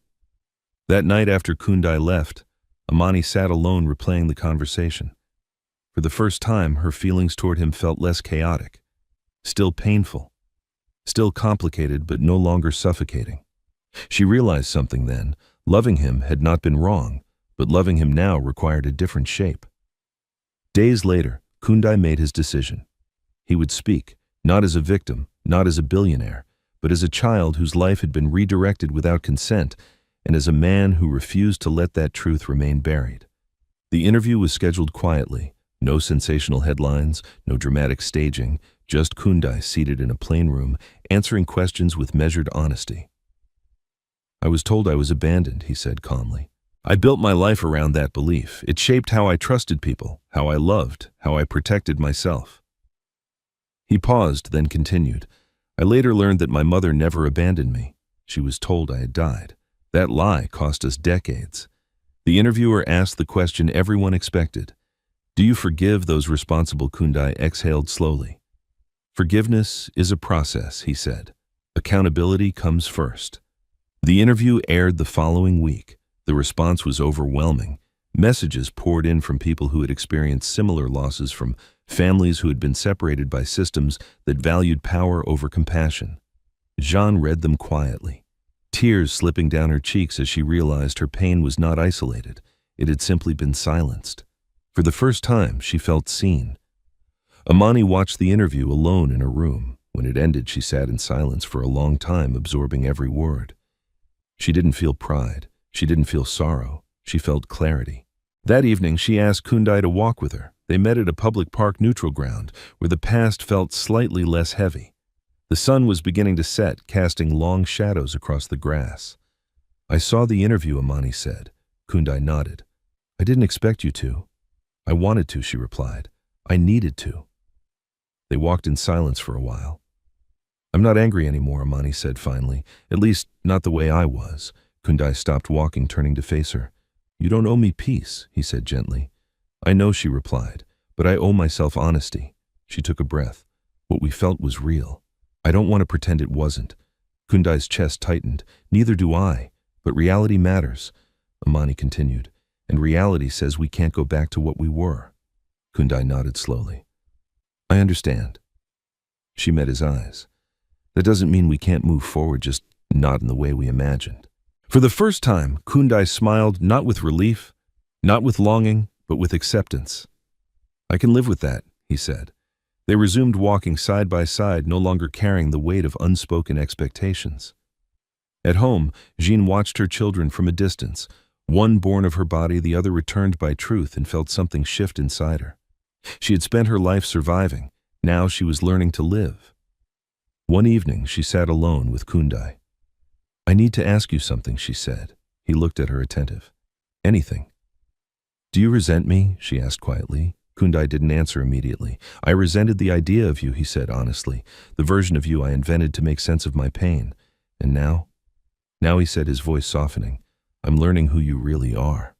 That night after Kundai left, Amani sat alone replaying the conversation. For the first time, her feelings toward him felt less chaotic, still painful, still complicated but no longer suffocating. She realized something then. Loving him had not been wrong, but loving him now required a different shape. Days later, Kundai made his decision. He would speak, not as a victim, not as a billionaire, but as a child whose life had been redirected without consent, and as a man who refused to let that truth remain buried. The interview was scheduled quietly. No sensational headlines, no dramatic staging, just Kundai seated in a plain room, answering questions with measured honesty. "I was told I was abandoned," he said calmly. "I built my life around that belief. It shaped how I trusted people, how I loved, how I protected myself." He paused, then continued. "I later learned that my mother never abandoned me. She was told I had died. That lie cost us decades." The interviewer asked the question everyone expected. "Do you forgive those responsible?" Kundai exhaled slowly. "Forgiveness is a process," he said. "Accountability comes first." The interview aired the following week. The response was overwhelming. Messages poured in from people who had experienced similar losses, from families who had been separated by systems that valued power over compassion. Jean read them quietly, tears slipping down her cheeks as she realized her pain was not isolated. It had simply been silenced. For the first time, she felt seen. Amani watched the interview alone in her room. When it ended, she sat in silence for a long time, absorbing every word. She didn't feel pride. She didn't feel sorrow. She felt clarity. That evening, she asked Kundai to walk with her. They met at a public park neutral ground, where the past felt slightly less heavy. The sun was beginning to set, casting long shadows across the grass. "I saw the interview," Amani said. Kundai nodded. "I didn't expect you to." "I wanted to," she replied. "I needed to." They walked in silence for a while. "I'm not angry anymore," Amani said finally. "At least, not the way I was." Kundai stopped walking, turning to face her. "You don't owe me peace," he said gently. "I know," she replied, "but I owe myself honesty." She took a breath. What we felt was real. "I don't want to pretend it wasn't." Kundai's chest tightened. "Neither do I. But reality matters," Amani continued. "And reality says we can't go back to what we were." Kundai nodded slowly. "I understand." She met his eyes. "That doesn't mean we can't move forward, just not in the way we imagined." For the first time, Kundai smiled, not with relief, not with longing, but with acceptance. "I can live with that," he said. They resumed walking side by side, no longer carrying the weight of unspoken expectations. At home, Jean watched her children from a distance, one born of her body, the other returned by truth, and felt something shift inside her. She had spent her life surviving. Now she was learning to live. One evening, she sat alone with Kundai. "I need to ask you something," she said. He looked at her attentive. "Anything." "Do you resent me?" she asked quietly. Kundai didn't answer immediately. "I resented the idea of you," he said honestly, "the version of you I invented to make sense of my pain. And now?" "Now," he said, his voice softening, "I'm learning who you really are."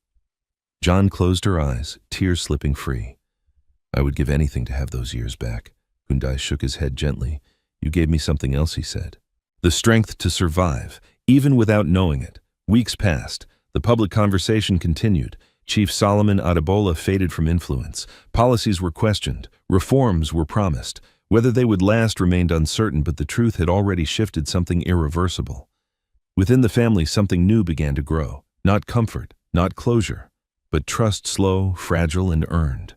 John closed her eyes, tears slipping free. "I would give anything to have those years back." Kundai shook his head gently. "You gave me something else," he said. "The strength to survive, Even without knowing it, weeks passed. The public conversation continued. Chief Solomon Adebola faded from influence. Policies were questioned. Reforms were promised. Whether they would last remained uncertain, but the truth had already shifted something irreversible. Within the family, something new began to grow. Not comfort, not closure, but trust, slow, fragile, and earned.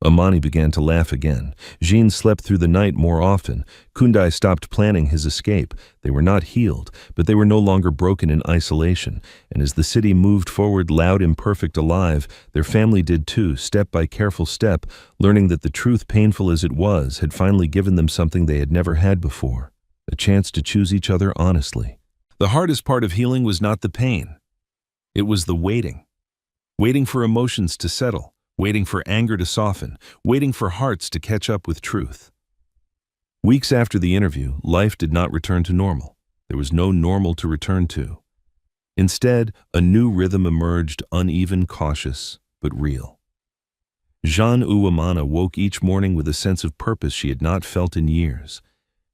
Amani began to laugh again. Jean slept through the night more often. Kundai stopped planning his escape. They were not healed, but they were no longer broken in isolation. And as the city moved forward, loud, imperfect, alive, their family did too, step by careful step, learning that the truth, painful as it was, had finally given them something they had never had before, a chance to choose each other honestly. The hardest part of healing was not the pain. It was the waiting. Waiting for emotions to settle. Waiting for anger to soften, waiting for hearts to catch up with truth. Weeks after the interview, life did not return to normal. There was no normal to return to. Instead, a new rhythm emerged, uneven, cautious, but real. Jean Ouamana woke each morning with a sense of purpose she had not felt in years.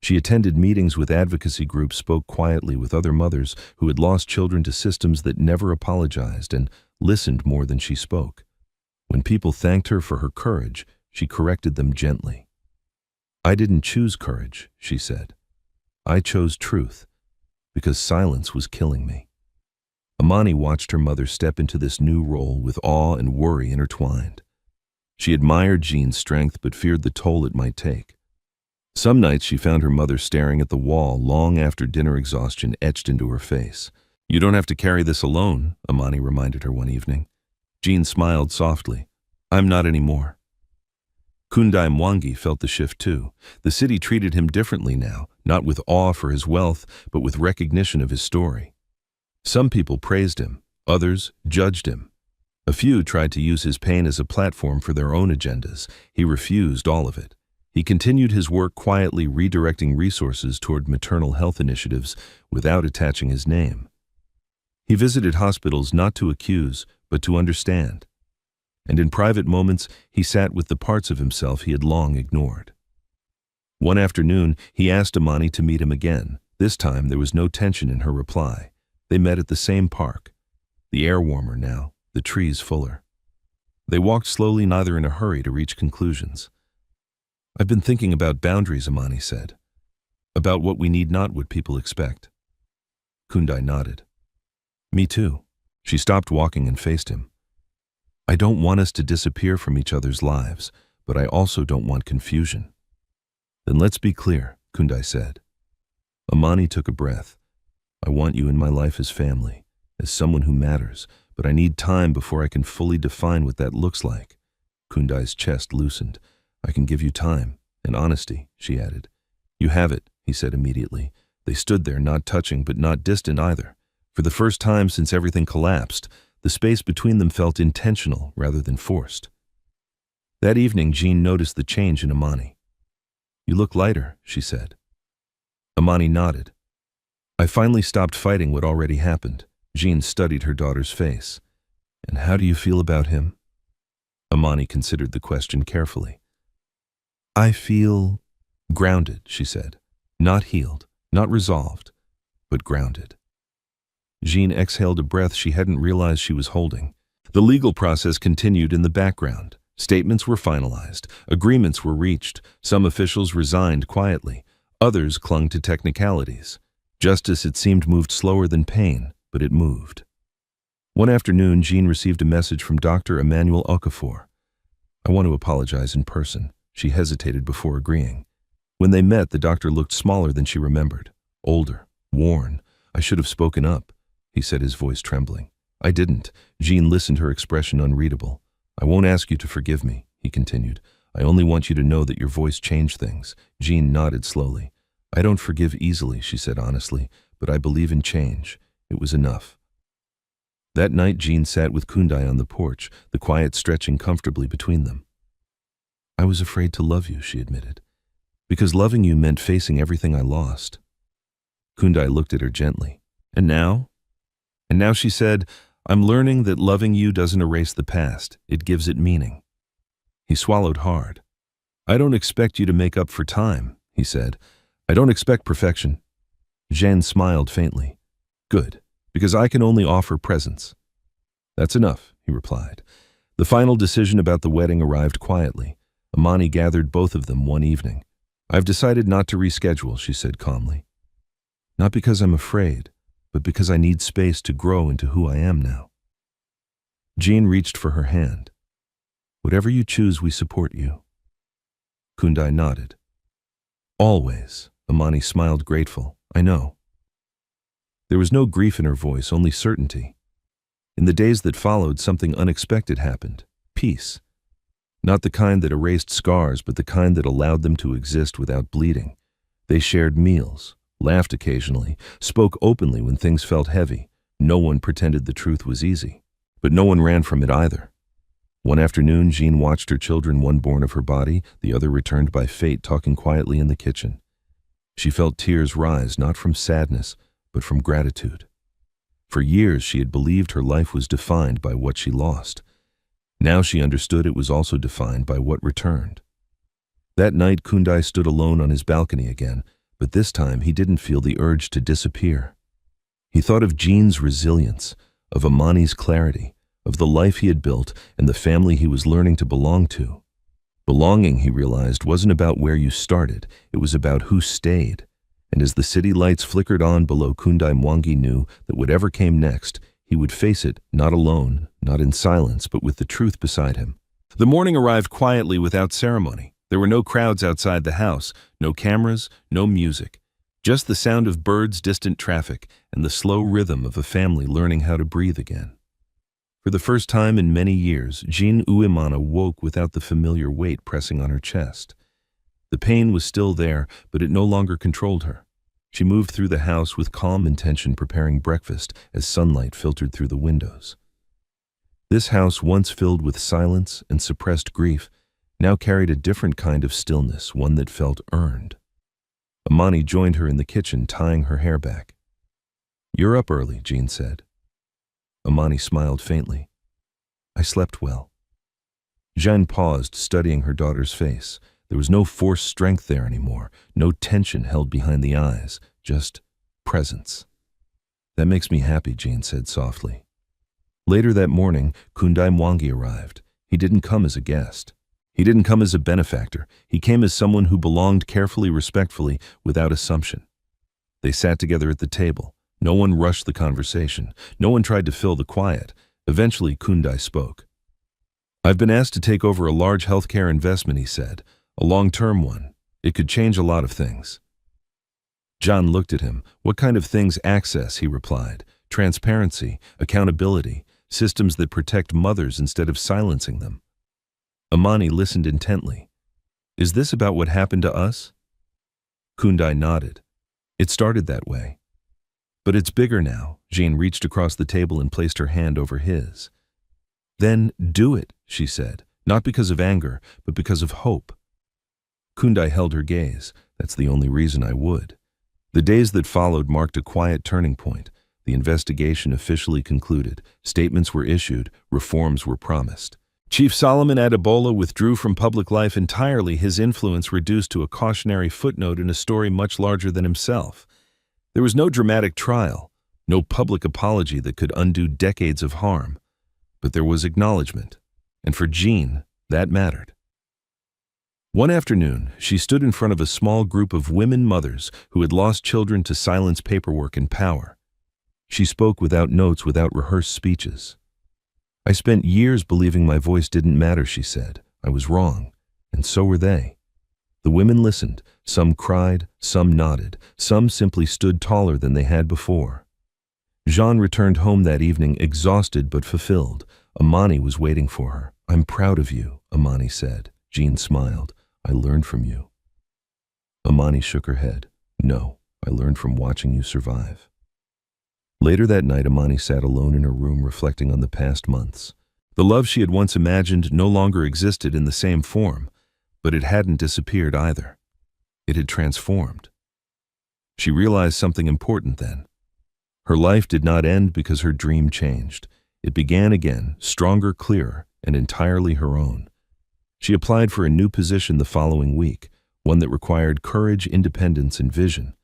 She attended meetings with advocacy groups, spoke quietly with other mothers who had lost children to systems that never apologized, and listened more than she spoke. When people thanked her for her courage, she corrected them gently. "I didn't choose courage," she said. "I chose truth, because silence was killing me." Amani watched her mother step into this new role with awe and worry intertwined. She admired Jean's strength but feared the toll it might take. Some nights she found her mother staring at the wall long after dinner, exhaustion etched into her face. "You don't have to carry this alone," Amani reminded her one evening. Jean smiled softly. "I'm not anymore." Kundai Mwangi felt the shift too. The city treated him differently now, not with awe for his wealth, but with recognition of his story. Some people praised him, others judged him. A few tried to use his pain as a platform for their own agendas. He refused all of it. He continued his work quietly, redirecting resources toward maternal health initiatives without attaching his name. He visited hospitals not to accuse, but to understand. And in private moments, he sat with the parts of himself he had long ignored. One afternoon, he asked Amani to meet him again. This time, there was no tension in her reply. They met at the same park. The air warmer now, the trees fuller. They walked slowly, neither in a hurry to reach conclusions. "I've been thinking about boundaries," Amani said. "About what we need, not what people expect." Kundai nodded. "Me too." She stopped walking and faced him. "I don't want us to disappear from each other's lives, but I also don't want confusion." "Then let's be clear," Kundai said. Amani took a breath. "I want you in my life as family, as someone who matters, but I need time before I can fully define what that looks like." Kundai's chest loosened. "I can give you time, and honesty," she added. "You have it," he said immediately. They stood there, not touching, but not distant either. For the first time since everything collapsed, the space between them felt intentional rather than forced. That evening, Jean noticed the change in Amani. "You look lighter," she said. Amani nodded. "I finally stopped fighting what already happened." Jean studied her daughter's face. "And how do you feel about him?" Amani considered the question carefully. "I feel grounded," she said. "Not healed, not resolved, but grounded." Jean exhaled a breath she hadn't realized she was holding. The legal process continued in the background. Statements were finalized. Agreements were reached. Some officials resigned quietly. Others clung to technicalities. Justice, it seemed, moved slower than pain, but it moved. One afternoon, Jean received a message from Dr. Emmanuel Okafor. "I want to apologize in person." She hesitated before agreeing. When they met, the doctor looked smaller than she remembered. Older, worn. "I should have spoken up," he said, his voice trembling. "I didn't." Jean listened, her expression unreadable. "I won't ask you to forgive me," he continued. "I only want you to know that your voice changed things." Jean nodded slowly. "I don't forgive easily," she said honestly, "but I believe in change." It was enough. That night, Jean sat with Kundai on the porch, the quiet stretching comfortably between them. "I was afraid to love you," she admitted, "because loving you meant facing everything I lost." Kundai looked at her gently. "And now?" "And now," she said, "I'm learning that loving you doesn't erase the past, it gives it meaning." He swallowed hard. "I don't expect you to make up for time," he said. "I don't expect perfection." Jeanne smiled faintly. Good, because I can only offer presents. That's enough, he replied. The final decision about the wedding arrived quietly. Amani gathered both of them one evening. I've decided not to reschedule, she said calmly. Not because I'm afraid, but because I need space to grow into who I am now. Jean reached for her hand. Whatever you choose, we support you. Kundai nodded. Always, Amani smiled grateful. I know. There was no grief in her voice, only certainty. In the days that followed, something unexpected happened. Peace. Not the kind that erased scars, but the kind that allowed them to exist without bleeding. They shared meals, laughed occasionally, spoke openly when things felt heavy. No one pretended the truth was easy, but no one ran from it either. One afternoon, Jean watched her children, one born of her body, the other returned by fate, talking quietly in the kitchen. She felt tears rise, not from sadness, but from gratitude. For years, she had believed her life was defined by what she lost. Now she understood it was also defined by what returned. That night, Kundai stood alone on his balcony again, but this time he didn't feel the urge to disappear. He thought of Jean's resilience, of Amani's clarity, of the life he had built and the family he was learning to belong to. Belonging, he realized, wasn't about where you started, it was about who stayed. And as the city lights flickered on below, Kundai Mwangi knew that whatever came next, he would face it, not alone, not in silence, but with the truth beside him. The morning arrived quietly without ceremony. There were no crowds outside the house, no cameras, no music. Just the sound of birds, distant traffic, and the slow rhythm of a family learning how to breathe again. For the first time in many years, Jean Uemana woke without the familiar weight pressing on her chest. The pain was still there, but it no longer controlled her. She moved through the house with calm intention, preparing breakfast as sunlight filtered through the windows. This house, once filled with silence and suppressed grief, now carried a different kind of stillness, one that felt earned. Amani joined her in the kitchen, tying her hair back. "You're up early," Jean said. Amani smiled faintly. "I slept well." Jeanne paused, studying her daughter's face. There was no forced strength there anymore, no tension held behind the eyes, just presence. "That makes me happy," Jean said softly. Later that morning, Kundai Mwangi arrived. He didn't come as a guest. He didn't come as a benefactor. He came as someone who belonged, carefully, respectfully, without assumption. They sat together at the table. No one rushed the conversation. No one tried to fill the quiet. Eventually, Kundai spoke. "I've been asked to take over a large healthcare investment," he said. "A long-term one. It could change a lot of things." John looked at him. "What kind of things?" "Access," he replied. "Transparency, accountability, systems that protect mothers instead of silencing them." Amani listened intently. "Is this about what happened to us?" Kundai nodded. "It started that way. But it's bigger now." Jean reached across the table and placed her hand over his. "Then do it," she said, not because of anger, but because of hope. Kundai held her gaze. "That's the only reason I would." The days that followed marked a quiet turning point. The investigation officially concluded. Statements were issued. Reforms were promised. Chief Solomon Adebola withdrew from public life entirely, his influence reduced to a cautionary footnote in a story much larger than himself. There was no dramatic trial, no public apology that could undo decades of harm. But there was acknowledgement, and for Jean, that mattered. One afternoon, she stood in front of a small group of women mothers who had lost children to silence, paperwork, and power. She spoke without notes, without rehearsed speeches. "I spent years believing my voice didn't matter," she said. "I was wrong, and so were they." The women listened. Some cried, some nodded, some simply stood taller than they had before. Jean returned home that evening, exhausted but fulfilled. Amani was waiting for her. "I'm proud of you," Amani said. Jean smiled. "I learned from you." Amani shook her head. "No, I learned from watching you survive." Later that night, Amani sat alone in her room, reflecting on the past months. The love she had once imagined no longer existed in the same form, but it hadn't disappeared either. It had transformed. She realized something important then. Her life did not end because her dream changed. It began again, stronger, clearer, and entirely her own. She applied for a new position the following week, one that required courage, independence, and vision.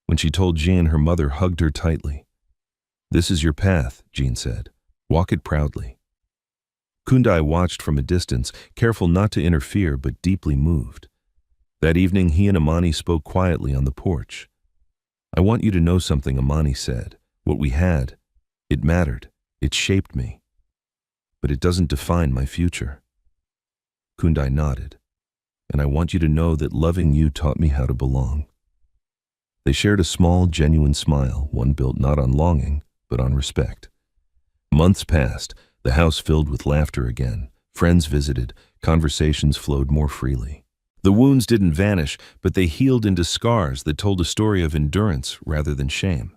When she told Jean, her mother hugged her tightly. "This is your path," Jean said. "Walk it proudly." Kundai watched from a distance, careful not to interfere but deeply moved. That evening he and Amani spoke quietly on the porch. "I want you to know something," Amani said. "What we had, it mattered. It shaped me. But it doesn't define my future." Kundai nodded. "And I want you to know that loving you taught me how to belong." They shared a small, genuine smile, one built not on longing, but on respect. Months passed, the house filled with laughter again. Friends visited, conversations flowed more freely. The wounds didn't vanish, but they healed into scars that told a story of endurance rather than shame.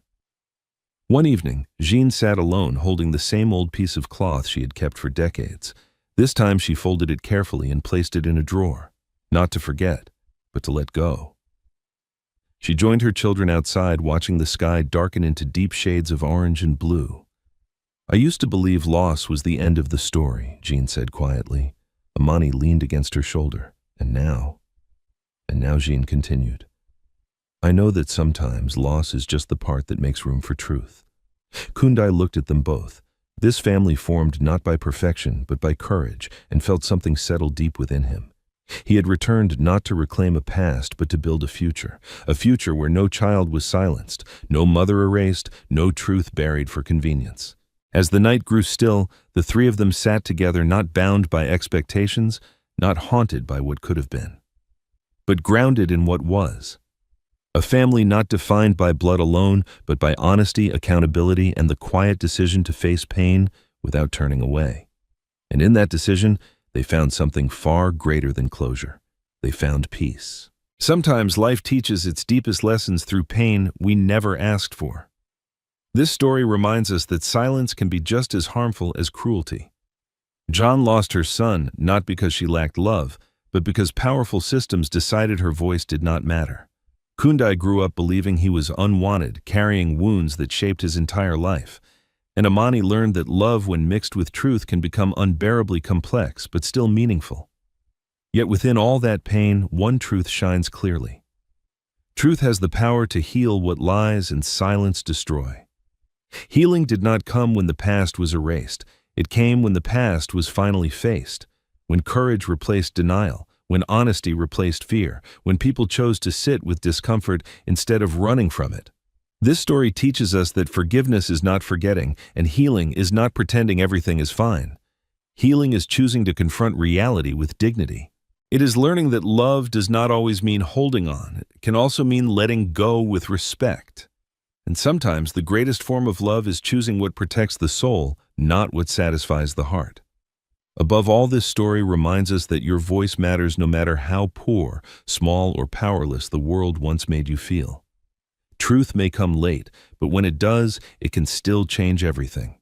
One evening, Jean sat alone holding the same old piece of cloth she had kept for decades. This time she folded it carefully and placed it in a drawer, not to forget, but to let go. She joined her children outside, watching the sky darken into deep shades of orange and blue. "I used to believe loss was the end of the story," Jean said quietly. Amani leaned against her shoulder. And now Jean continued. "I know that sometimes loss is just the part that makes room for truth." Kundai looked at them both. This family formed not by perfection, but by courage, and felt something settle deep within him. He had returned not to reclaim a past, but to build a future where no child was silenced, no mother erased, no truth buried for convenience. As the night grew still, the three of them sat together, not bound by expectations, not haunted by what could have been, but grounded in what was. A family not defined by blood alone, but by honesty, accountability, and the quiet decision to face pain without turning away. And in that decision, they found something far greater than closure. They found peace. Sometimes life teaches its deepest lessons through pain we never asked for. This story reminds us that silence can be just as harmful as cruelty. John lost her son not because she lacked love, but because powerful systems decided her voice did not matter. Kundai grew up believing he was unwanted, carrying wounds that shaped his entire life. And Amani learned that love, when mixed with truth, can become unbearably complex, but still meaningful. Yet within all that pain, one truth shines clearly. Truth has the power to heal what lies and silence destroy. Healing did not come when the past was erased. It came when the past was finally faced, when courage replaced denial, when honesty replaced fear, when people chose to sit with discomfort instead of running from it. This story teaches us that forgiveness is not forgetting, and healing is not pretending everything is fine. Healing is choosing to confront reality with dignity. It is learning that love does not always mean holding on. It can also mean letting go with respect. And sometimes the greatest form of love is choosing what protects the soul, not what satisfies the heart. Above all, this story reminds us that your voice matters no matter how poor, small, or powerless the world once made you feel. Truth may come late, but when it does, it can still change everything.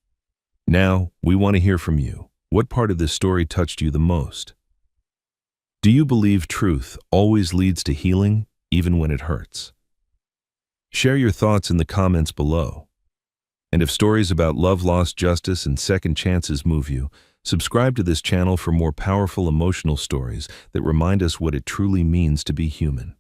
Now, we want to hear from you. What part of this story touched you the most? Do you believe truth always leads to healing, even when it hurts? Share your thoughts in the comments below. And if stories about love, loss, justice, and second chances move you, subscribe to this channel for more powerful emotional stories that remind us what it truly means to be human.